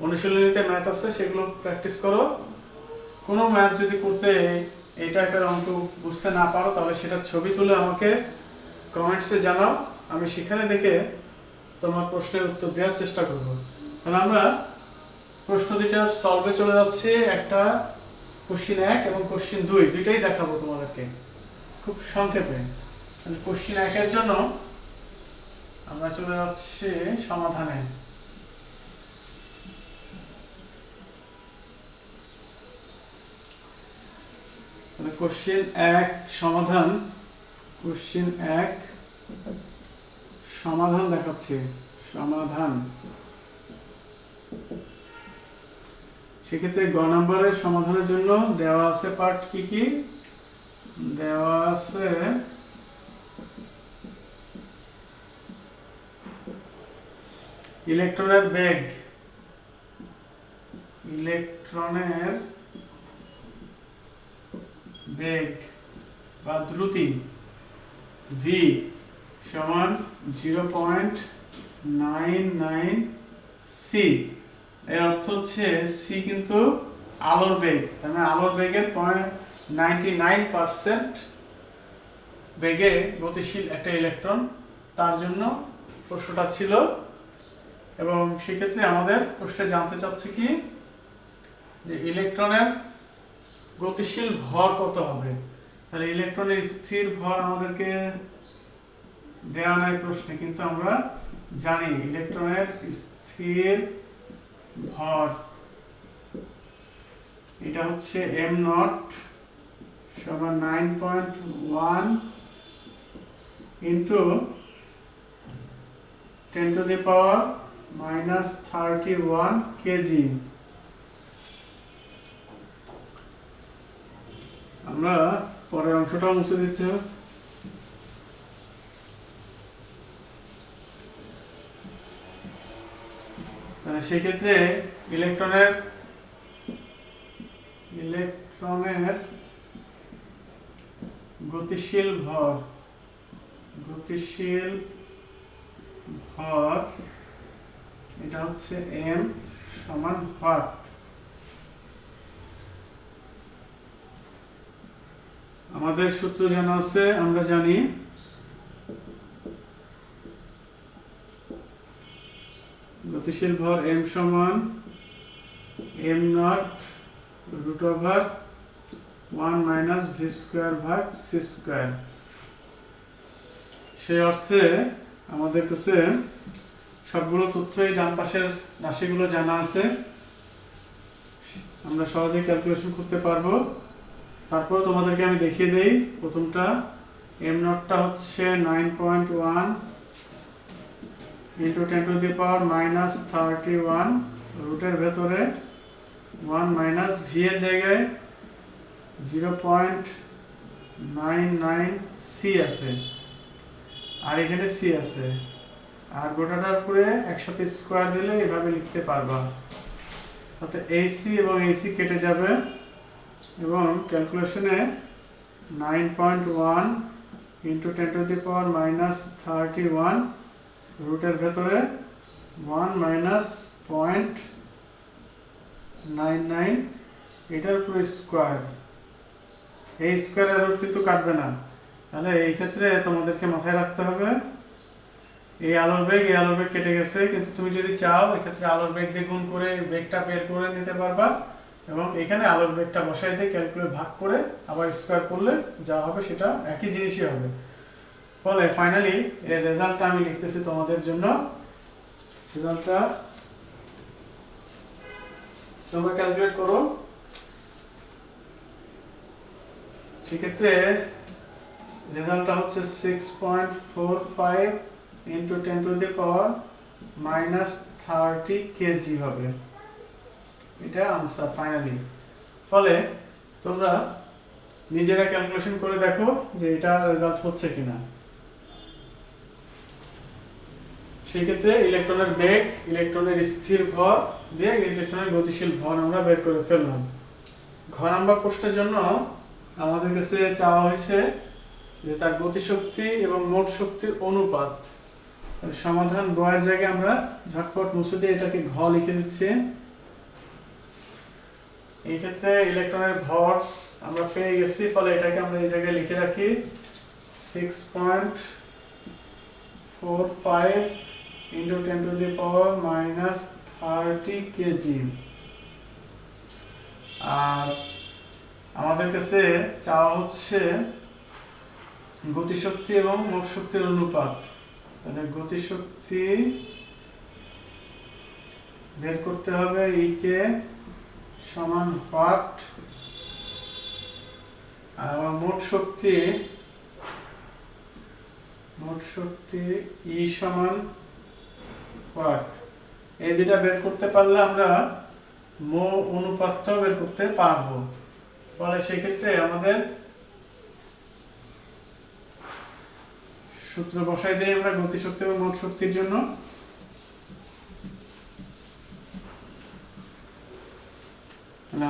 অনুশীলনীতে ম্যাথ আছে, সেগুলো প্র্যাকটিস করো। কোনো ম্যাথ যদি করতে এই টাইপের অঙ্ক বুঝতে না পারো তাহলে সেটা ছবি তুলে আমাকে কমেন্টসে জানাও, আমি সেখানে দেখে তোমার প্রশ্নের উত্তর দেওয়ার চেষ্টা করব। তাহলে আমরা প্রশ্ন দুইটার সলভে চলে যাচ্ছি। একটা কোশ্চিন 1 এবং কোশ্চিন 2 দুইটাই দেখাবো তোমাদেরকে খুব সংক্ষেপে। তাহলে কোশ্চিন 1 এর জন্য আমরা চলে যাচ্ছি সমাধানে। তাহলে কোশ্চিন 1 সমাধান, কোশ্চিন 1 সমাধান দেখাচ্ছি, সমাধান। সেক্ষেত্রে গ নম্বরের সমাধানের জন্য দেওয়া আছে পার্ট কি কি? দেওয়া আছে ইলেকট্রনের বেগ, ইলেকট্রনের বেগ বা দ্রুতি v সমান 0.99 c। এর অর্থ হচ্ছে c কিন্তু আলোর বেগ, তার মানে আলোর বেগের 0.99% বেগে গতিশীল একটা ইলেকট্রন, তার জন্য প্রশ্নটা ছিল। এবং সেক্ষেত্রে আমাদের প্রশ্নে জানতে চাচ্ছে কি যে ইলেকট্রনের গতিশীল ভর কত হবে। তাহলে ইলেকট্রনের স্থির ভর আমাদেরকে দেওয়া নাই প্রশ্নে, কিন্তু আমরা জানি ইলেকট্রনের স্থির ভর এটা হচ্ছে m0 সমান 9.1 ইন্টু 10⁻⁻31 কেজি। আমরা পরের অংশটা মুছে দিচ্ছি। সেক্ষেত্রে ইলেকট্রনের গতিশীল ভর, গতিশীল ভর এটা হচ্ছে m সমান ওয়াট। আমাদের সূত্র জানা আছে, আমরা জানি গতিশীল ভর m সমান m0 √1 - v²/c²। সেই অর্থে আমাদের কাছে সবগুলো তথ্যই ডান পাশের রাশিগুলো জানা আছে, আমরা সহজে ক্যালকুলেশন করতে পারবো। তারপর তোমাদেরকে আমি দেখিয়ে দেই। প্রথমটা m0টা হচ্ছে 9.1 ইন্টু 10⁻⁻31 রুটের ভেতরে 1 মাইনাস v এর জায়গায় 0.99 c আছে, আর এখানে c আছে, আর গোটাটার উপরে একসাথে স্কোয়ার দিলে এভাবে লিখতে পারবা। অর্থাৎ AC এবং AC কেটে যাবে এবং ক্যালকুলেশনে 9.1 ইন্টু 10⁻⁻31 রুটের ভেতরে 1 মাইনাস 0.99 এটার উপরে স্কোয়ার, এই স্কোয়ারের রুট কিন্তু কাটবে না। তাহলে এই ক্ষেত্রে তোমাদেরকে মাথায় রাখতে হবে এই আলোর বেগ কেটে গেছে, কিন্তু তুমি যদি চাও এক্ষেত্রে আলোর বেগ দিয়ে গুণ করে বেগটা বের করে নিতে পারবা। এবং এখানে আলোর বেগটা বসাই দিয়ে ক্যালকুলেট ভাগ করে আবার স্কোয়ার করলে যা হবে সেটা একই জিনিসই হবে। ফলে ফাইনালি এর রেজাল্টটা আমি লিখতেছি তোমাদের জন্য। রেজাল্টটা তোমরা ক্যালকুলেট করো। সেক্ষেত্রে রেজাল্টটা হচ্ছে 6.45 ইন্টু 10⁻⁻30 কেজি হবে। এটা আনসার ফাইনালি। ফলে তোমরা নিজেরা ক্যালকুলেশন করে দেখো যে এটা রেজাল্ট হচ্ছে কিনা। সেই ক্ষেত্রে ইলেকট্রনের বেগ, ইলেকট্রনের স্থির ভর দিয়ে ইলেকট্রনের গতিশীল ভর আমরা বের করে ফেললাম। ঘ নাম্বার প্রশ্নের জন্য আমাদের কাছে চাওয়া হয়েছে যে তার গতিশক্তি এবং মোট শক্তির অনুপাত। সমাধান গ এর জায়গায় আমরা ঝটপট মুছে দিয়ে এটাকে ঘ লিখে দিচ্ছি। এই ক্ষেত্রে ইলেকট্রনের ভর আমরা পেয়ে গেছি, ফলে এটাকে আমরা এই জায়গায় লিখে রাখি 6.45 ইন্টু 10⁻⁻30 কেজি। আর আমাদের কাছে চাওয়া হচ্ছে গতিশক্তি এবং মোট শক্তির অনুপাত। মানে গতিশক্তি বের করতে হবে ই কে সমান ওয়াট, আর মোট শক্তি ই সমান ওয়াট। এই দুটা বের করতে পারলে আমরা মো অনুপাতটাও বের করতে পারবো। ফলে সেক্ষেত্রে আমাদের সূত্র বসাই দিই আমরা গতিশক্তি এবং মোট শক্তির জন্য।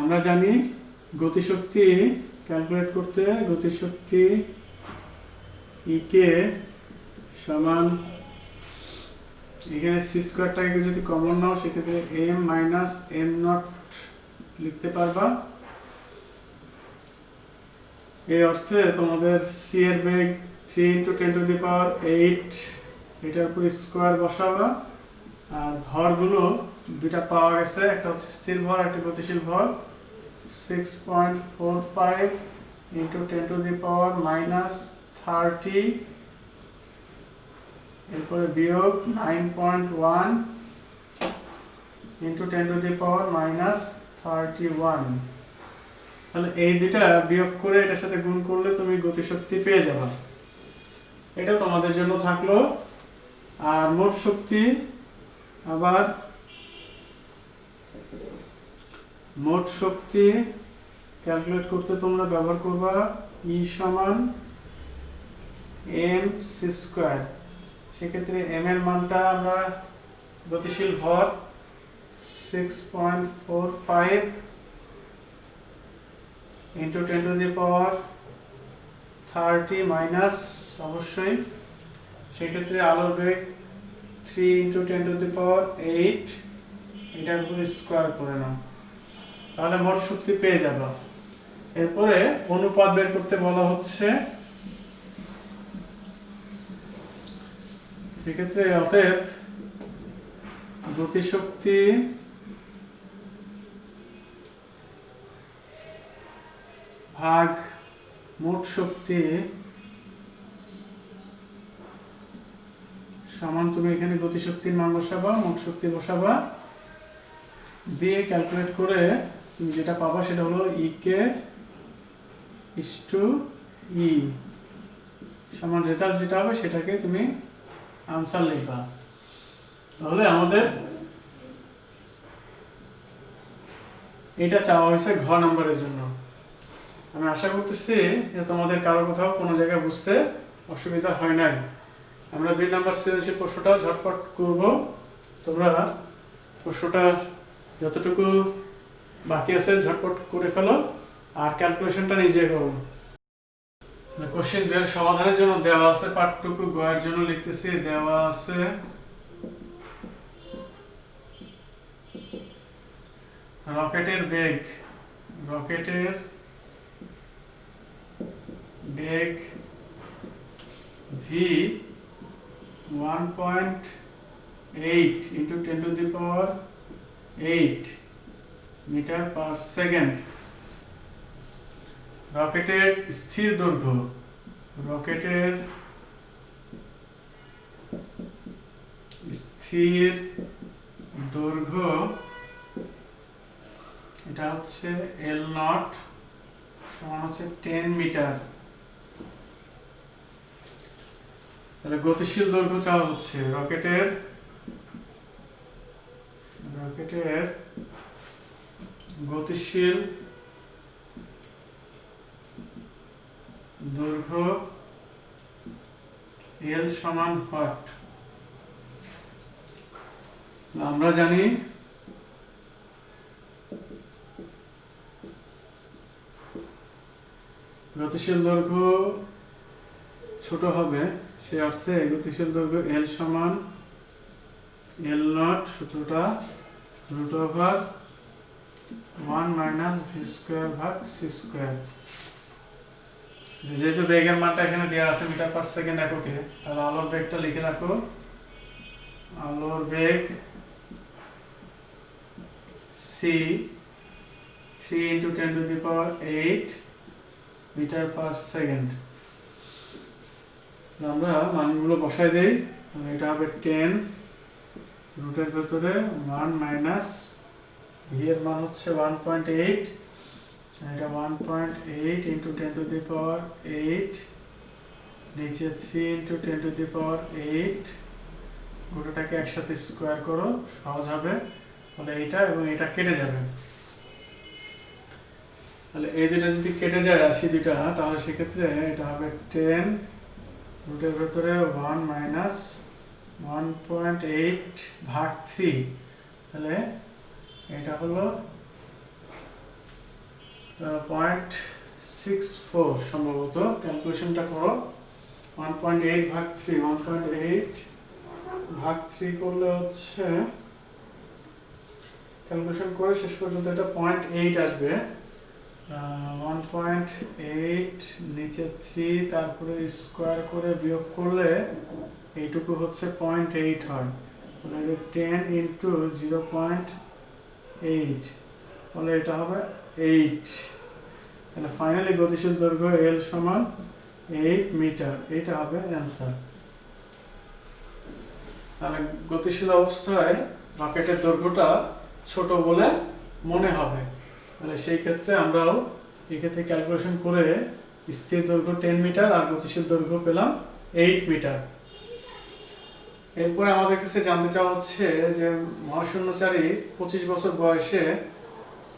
আমরা জানি গতিশক্তি ক্যালকুলেট করতে গতিশক্তি ই কে সমান, এখানে সি স্কোয়ারটাকে যদি কমন নাও সেক্ষেত্রে এম মাইনাস এম নট লিখতে পারবা। এই অর্থে তোমাদের সি এর বেগ 3 ইন্টু 10⁸, এটার উপর স্কোয়ার বসাবা। আর ভরগুলো দুইটা পাওয়া গেছে, একটা হচ্ছে স্থির ভর, একটা গতিশীল ভর। 6.45 ইন্টু 10⁻⁻30, এরপরে বিয়োগ 9.1 ইন্টু 10⁻⁻31। তাহলে এই দুইটা বিয়োগ করে এটার সাথে গুণ করলে তুমি গতিশক্তি পেয়ে যাবে। এটা তোমাদের জন্য থাকলো। আর মোট শক্তি, আবার মোট শক্তি ক্যালকুলেট করতে তোমরা ব্যবহার করবা ই সমান এম সি স্কোয়ার। সেক্ষেত্রে এম এর মানটা আমরা গতিশীল ভর 6.45 ইন্টু 10⁻30 মাইনাস অবশ্যই সেক্ষেত্রে আলোর বেগ 3 ইন্টু 10⁸, এটার উপর স্কোয়ার করে নাও, তাহলে মোট শক্তি পেয়ে যাবে। এরপরে অনুপাত বের করতে বলা হচ্ছে। সেক্ষেত্রে অতএব গতিশক্তি ভাগ মোট শক্তি সমান, তুমি এখানে গতিশক্তির মান বসাবা, মোট শক্তি বসাবা, দিয়ে ক্যালকুলেট করে তুমি যেটা পাবা সেটা হলো ই কে ইস টু ই সমান রেজাল্ট যেটা হবে সেটাকে তুমি আনসার লিখবা। তাহলে আমাদের এটা চাওয়া হয়েছে ঘ নাম্বারের জন্য। আমি আশা করতেছি যে তোমাদের কারো কোথাও কোনো জায়গায় বুঝতে অসুবিধা হয় নাই। আমরা 2 নাম্বার সৃজনশীল প্রশ্নটা ঝটপট করব। তোমরা প্রশ্নটা যতটুকু বাকি আছে ঝটপট করে ফেলো আর ক্যালকুলেশনটা নিজে করো। কোশ্চেন 2 এর সমাধানের জন্য দেওয়া আছে পাঠটুকু। গ এর জন্য লিখতেছি, দেওয়া আছে রকেটের বেগ v 1.8 into 10⁸ metre per second. রকেটের স্থির দৈর্ঘ্য, রকেটের স্থির দৈর্ঘ্য এটা হচ্ছে L নট সমান হচ্ছে 10 মিটার। তাহলে গতিশীল দৈর্ঘ্য চাওয়া হচ্ছে রকেটের গতিশীল দৈর্ঘ্য L সমান হোয়াট? আমরা জানি গতিশীল দৈর্ঘ্য ছোট হবে, সে অর্থে গতিশীল দৈর্ঘ্য L সমান L নট সূত্রটা √1 মাইনাস v স্কয়ার ভাগ c স্কয়ার। যেহেতু বেগের মানটা এখানে দেওয়া আছে মিটার পার সেকেন্ড এককে, তাহলে আলোর বেগটা লিখে রাখো। আলোর বেগ c 3 × 10⁸ মিটার পার সেকেন্ড। আমরা মানগুলো বসাই দেই। এটা হবে 10 রুটের ভেতরে 1 মাইনাস v এর মান হচ্ছে 1.8, এটা 1.8 × 10⁸, নিচে 3 × 10⁸। গোটাটাকে একসাথে স্কোয়ার করো, সহজ হবে। তাহলে এইটা এবং এটা কেটে যাবে। তাহলে এই দুটো যদি কেটে যায় 80 দুটা, তাহলে সেক্ষেত্রে এটা হবে 10 রুটের ভেতরে 1 মাইনাস 1.8 ভাগ 3। তাহলে এটা হলো 0.64 সম্ভবত। ক্যালকুলেশনটা করো। 1.8 ভাগ 3, 1.8 ভাগ 3 করলে হচ্ছে, ক্যালকুলেশন করে শেষ পর্যন্ত এটা 0.8 আসবে। 1.8 নিচে 3, তারপরে স্কোয়ার করে বিয়োগ করলে এইটুকু হচ্ছে 0.8 হয়। তাহলে 10 × 0.8, তাহলে এটা হবে 8। তাহলে ফাইনালি গতিশীল দৈর্ঘ্য L সমান 8 মিটার। এটা হবে অ্যান্সার। তাহলে গতিশীল অবস্থায় রকেটের দৈর্ঘ্যটা ছোট বলে মনে হবে। তাহলে সেই ক্ষেত্রে আমরাও এক্ষেত্রে ক্যালকুলেশন করে স্থির দৈর্ঘ্য 10 মিটার আর গতিশীল দৈর্ঘ্য পেলাম 8 মিটার। এরপরে আমাদের কাছে জানতে চাওয়া হচ্ছে যে মহাশূন্যচারী 25 বছর বয়সে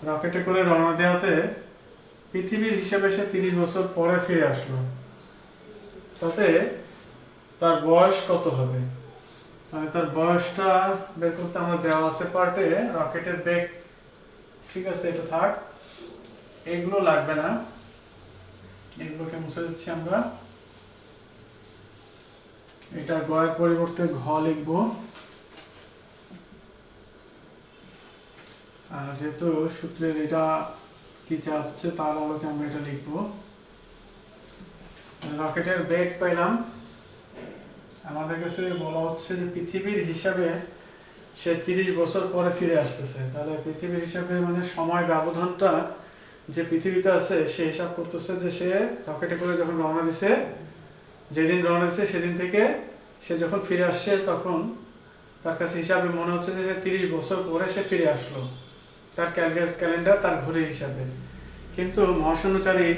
রকেটে করে রওনা দেওয়াতে পৃথিবীর হিসাবে সে 30 বছর পরে ফিরে আসলো, তাতে তার বয়স কত হবে? তার বয়সটা বের করতে আমরা দেওয়া আছে পার্টে রকেটের বেগ। ঠিক আছে, এটা থাক, এগুলো লাগবে না, এগুলোকে মুছে দিচ্ছি আমরা। এটা গয়ের পরিবর্তে ঘ লিখব। আর যেহেতু সূত্রের এটা কি চাচ্ছে তার আলোকে আমরা এটা লিখব। রকেটের বেগ পাইলাম। আমাদের কাছে বলা হচ্ছে যে পৃথিবীর হিসাবে সে 30 বছর পরে ফিরে আসতেছে। তাহলে পৃথিবীর হিসাবে মানে সময় ব্যবধানটা যে পৃথিবীতে আছে সে হিসাব করতেছে যে সে রকেটে করে যখন রওনা দিছে, যেদিন রওনা দিছে সেদিন থেকে সে যখন ফিরে আসছে, তখন তার কাছে হিসাবে মনে হচ্ছে যে সে 30 বছর পরে সে ফিরে আসলো, তার ক্যালেন্ডার, তার ঘড়ির হিসাবে। কিন্তু মহাশূন্যচারী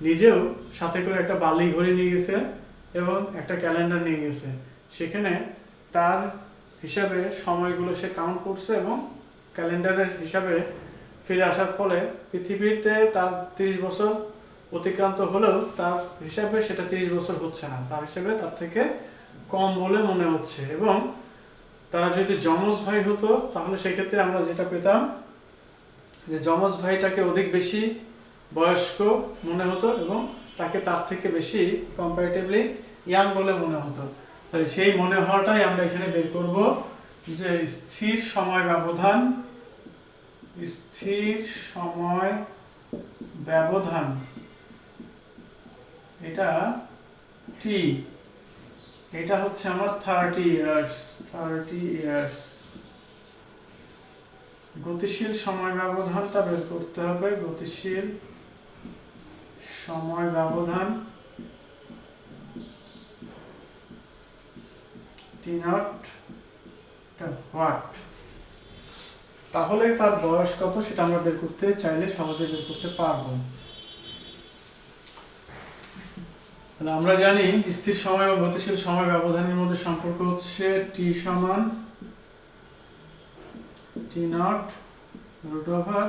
নিজেও সাথে করে একটা বালি ঘড়ি নিয়ে গেছে এবং একটা ক্যালেন্ডার নিয়ে গেছে। সেখানে তার হিসাবে সময়গুলো সে কাউন্ট করছে এবং ক্যালেন্ডারের হিসাবে ফিরে আসার ফলে পৃথিবীতে তার 30 বছর অতিক্রান্ত হলেও তার হিসাবে সেটা 30 বছর হচ্ছে না, তার হিসাবে তার থেকে কম বলে মনে হচ্ছে। এবং তারা যদি যমজ ভাই হতো তাহলে সেক্ষেত্রে আমরা যেটা পেতাম যে যমজ ভাইটাকে অধিক বেশি বয়স্ক মনে হতো এবং তাকে তার থেকে বেশি কম্পারেটিভলি ইয়াং বলে মনে হতো। তাই সেই মনে হওয়াটাই আমরা এখানে বের করব যে স্থির সময় ব্যবধান এটা টি, এটা হচ্ছে আমার 30 ইয়ার্স। গতিশীল সময় ব্যবধানটা বের করতে হবে। গতিশীল সময় ব্যবধান টি নট হোয়াট, তাহলে তার বয়স কত সেটা আমরা বের করতে চাইলে সহজে বের করতে পারবো। তাহলে আমরা জানি স্থির সময় ও গতিশীল সময় ব্যবধানের মধ্যে সম্পর্ক হচ্ছে টি সমান t naught root over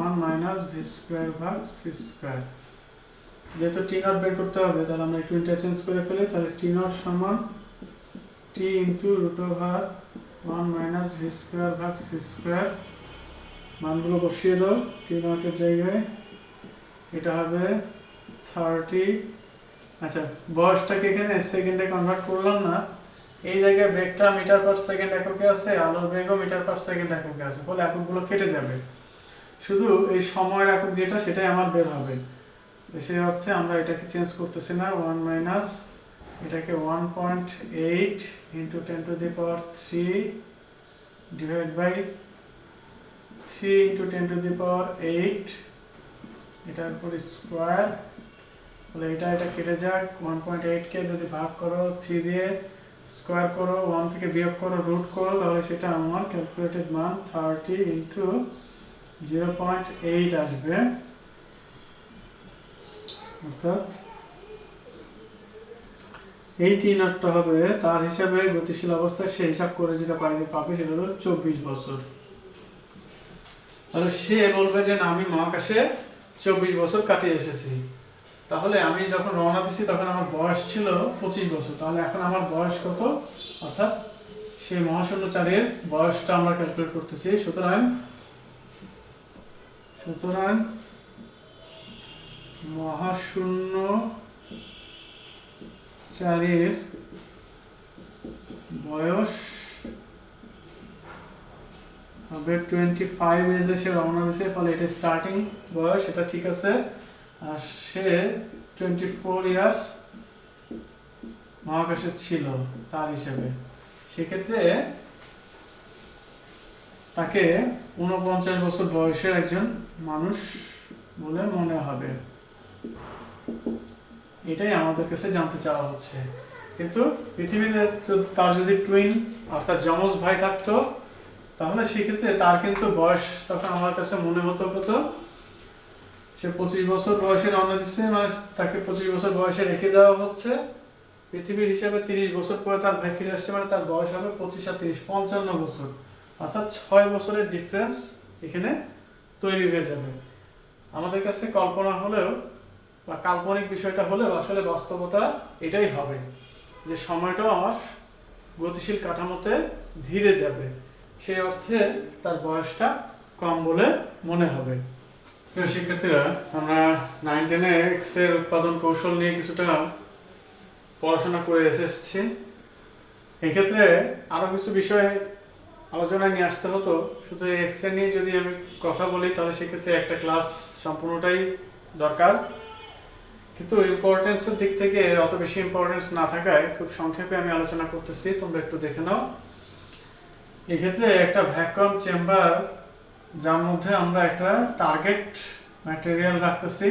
1 minus v square ভাগ সি স্কোয়ার। যেহেতু টি নট বের করতে হবে তাহলে আমরা একটু ইন্টারচেঞ্জ করে ফেলি, তাহলে টি নট সমান t into root over 1 minus v square ভাগ সি স্কোয়ার। মানগুলো বসিয়ে দাও টি নটের জায়গায়, এটা হবে 30। আচ্ছা, বয়সটাকে এখানে সেকেন্ডে কনভার্ট করলাম না, এই জায়গায় বেগটা মিটার পার সেকেন্ড এককে আছে, আলোর বেগও মিটার পার সেকেন্ড এককে আছে, ফলে এককগুলো কেটে যাবে, শুধু এই সময়ের একক যেটা সেটাই আমার বের হবে। সেই অর্থে আমরা এটাকে চেঞ্জ করতেছি না, 1 মাইনাস এটাকে 1.8 into 10 to the power 3 divide by 3 into 10 to the power 8 এটার উপর স্কোয়ার। তাহলে এটা কেটে যাক, 1.8 কে যদি ভাগ করো 3 দিয়ে, স্কোয়ার করো, 1 থেকে বিয়োগ করো, রুট করো, তাহলে সেটা আমার ক্যালকুলেটেড মান 30 ইন্টু 0.8 আসবে। অর্থাৎ এই টি নটটা হবে তার হিসাবে গতিশীল অবস্থায় সে হিসাব করে যেটা পাবে সেটা হলো 24 বছর। তাহলে সে বলবে যে না, আমি মহাকাশে 24 বছর কাটিয়ে এসেছি। তাহলে আমি যখন রওনা দিছি তখন আমার বয়স ছিল 25 বছর, তাহলে এখন আমার বয়স কত? অর্থাৎ সেই মহাশূন্যচারীর বয়সটা আমরা ক্যালকুলেট করতেছি। সুতরাং মহাশূন্যচারীর বয়স হবে 25 এজে সে রওনা দিছে, ফলে এটা স্টার্টিং বয়স, এটা ঠিক আছে। আর সে 24 ইয়ার্স মহাকাশে ছিল তার হিসেবে, সেক্ষেত্রে তাকে 49 বছর বয়সের একজন মানুষ বলে মনে হবে। এটাই আমাদের কাছে জানতে চাওয়া হচ্ছে। কিন্তু পৃথিবীতে তার যদি টুইন অর্থাৎ যমজ ভাই থাকতো তাহলে সেক্ষেত্রে তার কিন্তু বয়স তখন আমার কাছে মনে হতো কত, সে 25 বছর বয়সে রওনা দিচ্ছে, মানে তাকে 25 বছর বয়সে রেখে দেওয়া হচ্ছে। পৃথিবীর হিসাবে 30 বছর পরে তার ভাই ফিরে আসছে, মানে তার বয়স হবে 25 আর 30 55 বছর, অর্থাৎ 6 বছরের ডিফারেন্স এখানে তৈরি হয়ে যাবে। আমাদের কাছে কল্পনা হলেও বা কাল্পনিক বিষয়টা হলেও আসলে বাস্তবতা এটাই হবে যে সময়টাও আমার গতিশীল কাঠামোতে ধীরে যাবে, সেই অর্থে তার বয়সটা কম বলে মনে হবে। প্রিয় শিক্ষার্থীরা, আমরা 9-10-এ এক্স এর উৎপাদন কৌশল নিয়ে কিছুটা পড়াশোনা করে এসেছি। এক্ষেত্রে আরো কিছু বিষয় আলোচনায় নিয়ে আসতে হতো, শুধু এক্স রে নিয়ে যদি আমি কথা বলি তাহলে সেক্ষেত্রে একটা ক্লাস সম্পূর্ণটাই দরকার। কিন্তু ইম্পর্টেন্সের দিক থেকে অত বেশি ইম্পর্টেন্স না থাকায় খুব সংক্ষেপে আমি আলোচনা করতেছি, তোমরা একটু দেখে নাও। এক্ষেত্রে একটা ভ্যাকুয়াম চেম্বার যার মধ্যে আমরা একটা টার্গেট ম্যাটেরিয়াল রাখতেছি,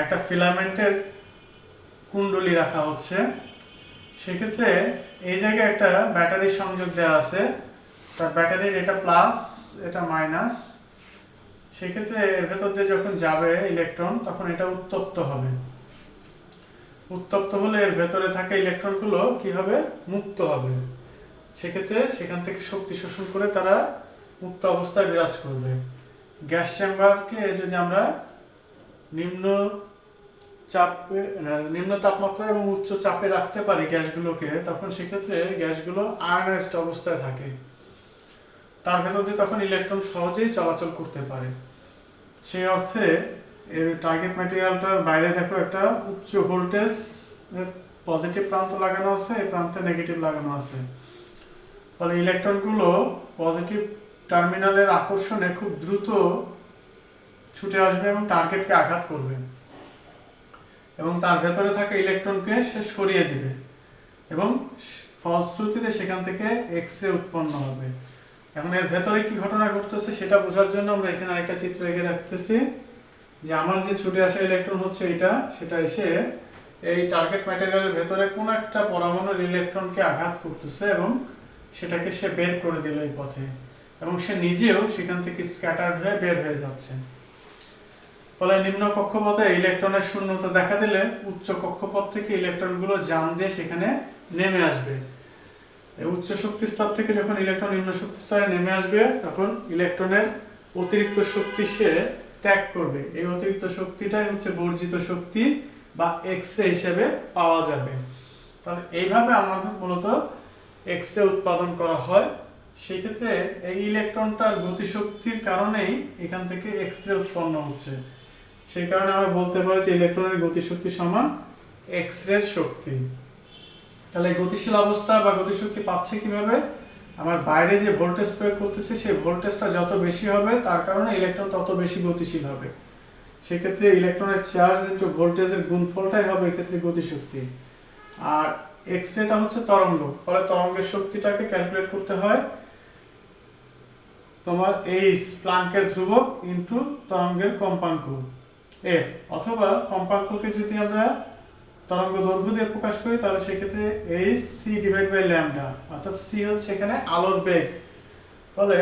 একটা ফিলামেন্টের কুণ্ডলী রাখা হচ্ছে। সেক্ষেত্রে এই জায়গায় একটা ব্যাটারির সংযোগ দেওয়া আছে, তার ব্যাটারির এটা প্লাস এটা মাইনাস। সেক্ষেত্রে এর ভেতর দিয়ে যখন যাবে ইলেকট্রন তখন এটা উত্তপ্ত হবে, উত্তপ্ত হলে এর ভেতরে থাকা ইলেকট্রনগুলো কি হবে, মুক্ত হবে। সেক্ষেত্রে সেখান থেকে শক্তি শোষণ করে তারা মুক্ত অবস্থায় বিরাজ করবে। গ্যাস চেম্বারকে যদি আমরা নিম্ন তাপমাত্রা এবং উচ্চ চাপে রাখতে পারি গ্যাসগুলোকে, তখন সেক্ষেত্রে গ্যাসগুলো আয়নাইজড অবস্থায় থাকে, তার ভেতর দিয়ে তখন ইলেকট্রন সহজেই চলাচল করতে পারে। সেই অর্থে এর টার্গেট ম্যাটেরিয়ালটার বাইরে দেখো একটা উচ্চ ভোল্টেজ পজিটিভ প্রান্ত লাগানো আছে, এই প্রান্তে নেগেটিভ লাগানো আছে, ফলে ইলেকট্রনগুলো পজিটিভ টার্মিনালের আকর্ষণে খুব দ্রুত ছুটে আসবে এবং টার্গেটকে আঘাত করবে এবং তার ভেতরে থাকা ইলেকট্রনকে সে সরিয়ে দিবে এবং ফলশ্রুতিতে সেখান থেকে এক্স রে উৎপন্ন হবে। এখন এর ভেতরে কি ঘটনা ঘটতেছে সেটা বোঝার জন্য আমরা এখানে আরেকটা চিত্র এঁকে রাখতেছি, যে আমার যে ছুটে আসা ইলেকট্রন হচ্ছে সেটা এসে এই টার্গেট ম্যাটেরিয়ালের ভেতরে কোন একটা পরমাণুর ইলেকট্রনকে আঘাত করতেছে এবং সেটাকে সে বের করে দিল এই পথে, এবং সে নিজেও সেখান থেকে স্ক্যাটার্ড হয়ে বের হয়ে যাচ্ছে। ফলে নিম্ন কক্ষপথে ইলেকট্রনের শূন্যতা দেখা দিলে উচ্চ কক্ষপথ থেকে ইলেকট্রনগুলো জাম দিয়ে সেখানে নেমে আসবে। এই উচ্চ শক্তি স্তর থেকে যখন ইলেকট্রন নিম্ন শক্তি স্তরে নেমে আসবে তখন ইলেকট্রনের অতিরিক্ত শক্তি সে ত্যাগ করবে। এই অতিরিক্ত শক্তিটাই হচ্ছে বর্জিত শক্তি বা এক্স রে হিসেবে পাওয়া যাবে। তাহলে এইভাবে আমাদের মূলত এক্স রে উৎপাদন করা হয়। সেই ক্ষেত্রে এই ইলেকট্রনটার গতিশক্তির কারণেই এখান থেকে এক্স রে উৎপন্ন হচ্ছে। সেই কারণে আমরা বলতে পারি যে ইলেকট্রনের গতিশক্তি সমান এক্স রে শক্তি। তাহলে গতিশীল অবস্থা বা গতিশক্তি পাচ্ছে কিভাবে? আমার বাইরে যে ভোল্টেজ প্রয়োগ করতেছে সেই ভোল্টেজটা যত বেশি হবে তার কারণে ইলেকট্রন তত বেশি গতিশীল হবে। সেক্ষেত্রে ইলেকট্রনের চার্জ ইনটু ভোল্টেজের গুণফলটাই হবে এক্ষেত্রে গতিশক্তি। আর এক্স রেটা হচ্ছে তরঙ্গ, ফলে তরঙ্গের শক্তিটাকে ক্যালকুলেট করতে হয় তোমার এইচ প্লাঙ্কের ধ্রুবক ইনটু তরঙ্গের কম্পাঙ্ক এফ, অথবা কম্পাঙ্ককে যদি আমরা তরঙ্গ দৈর্ঘ্য দিয়ে প্রকাশ করি তাহলে সেক্ষেত্রে h c divide by lambda, অর্থাৎ সি হচ্ছে এখানে আলোর বেগ। ফলে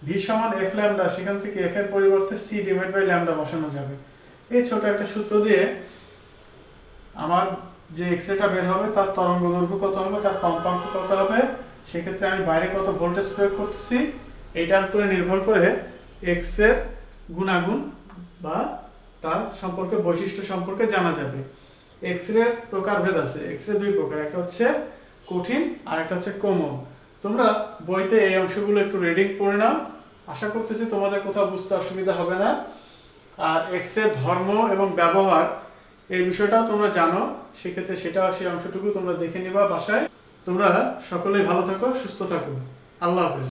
ভি সমান এফ ল্যামডা, সেখান থেকে এফ এর পরিবর্তে সি ডিভাইড বাই ল্যামডা বসানো যাবে। এই ছোট একটা সূত্র দিয়ে আমার যে এক্স রেটা বের হবে তার তরঙ্গ দৈর্ঘ্য কত হবে, তার কম্পাঙ্ক কত হবে, সেক্ষেত্রে আমি বাইরে কত ভোল্টেজ প্রয়োগ করতেছি এইটার উপরে নির্ভর করে এক্স এর গুণাগুণ বা তার সম্পর্কে বৈশিষ্ট্য সম্পর্কে জানা যাবে। এক্স রে প্রকারভেদ আছে। এক্স রে দুই প্রকার, একটা হচ্ছে কঠিন আর একটা হচ্ছে কোমল। তোমরা বইতে এই অংশগুলো একটু রিডিং করে নাও, আশা করতেছি তোমাদের কোথাও বুঝতে অসুবিধা হবে না। আর এক্স রে ধর্ম এবং ব্যবহার এই বিষয়টাও তোমরা জানো, সেক্ষেত্রে সেই অংশটুকু তোমরা দেখে নিবা বাসায়। তোমরা সকলেই ভালো থাকো, সুস্থ থাকো। আল্লাহ হাফেজ।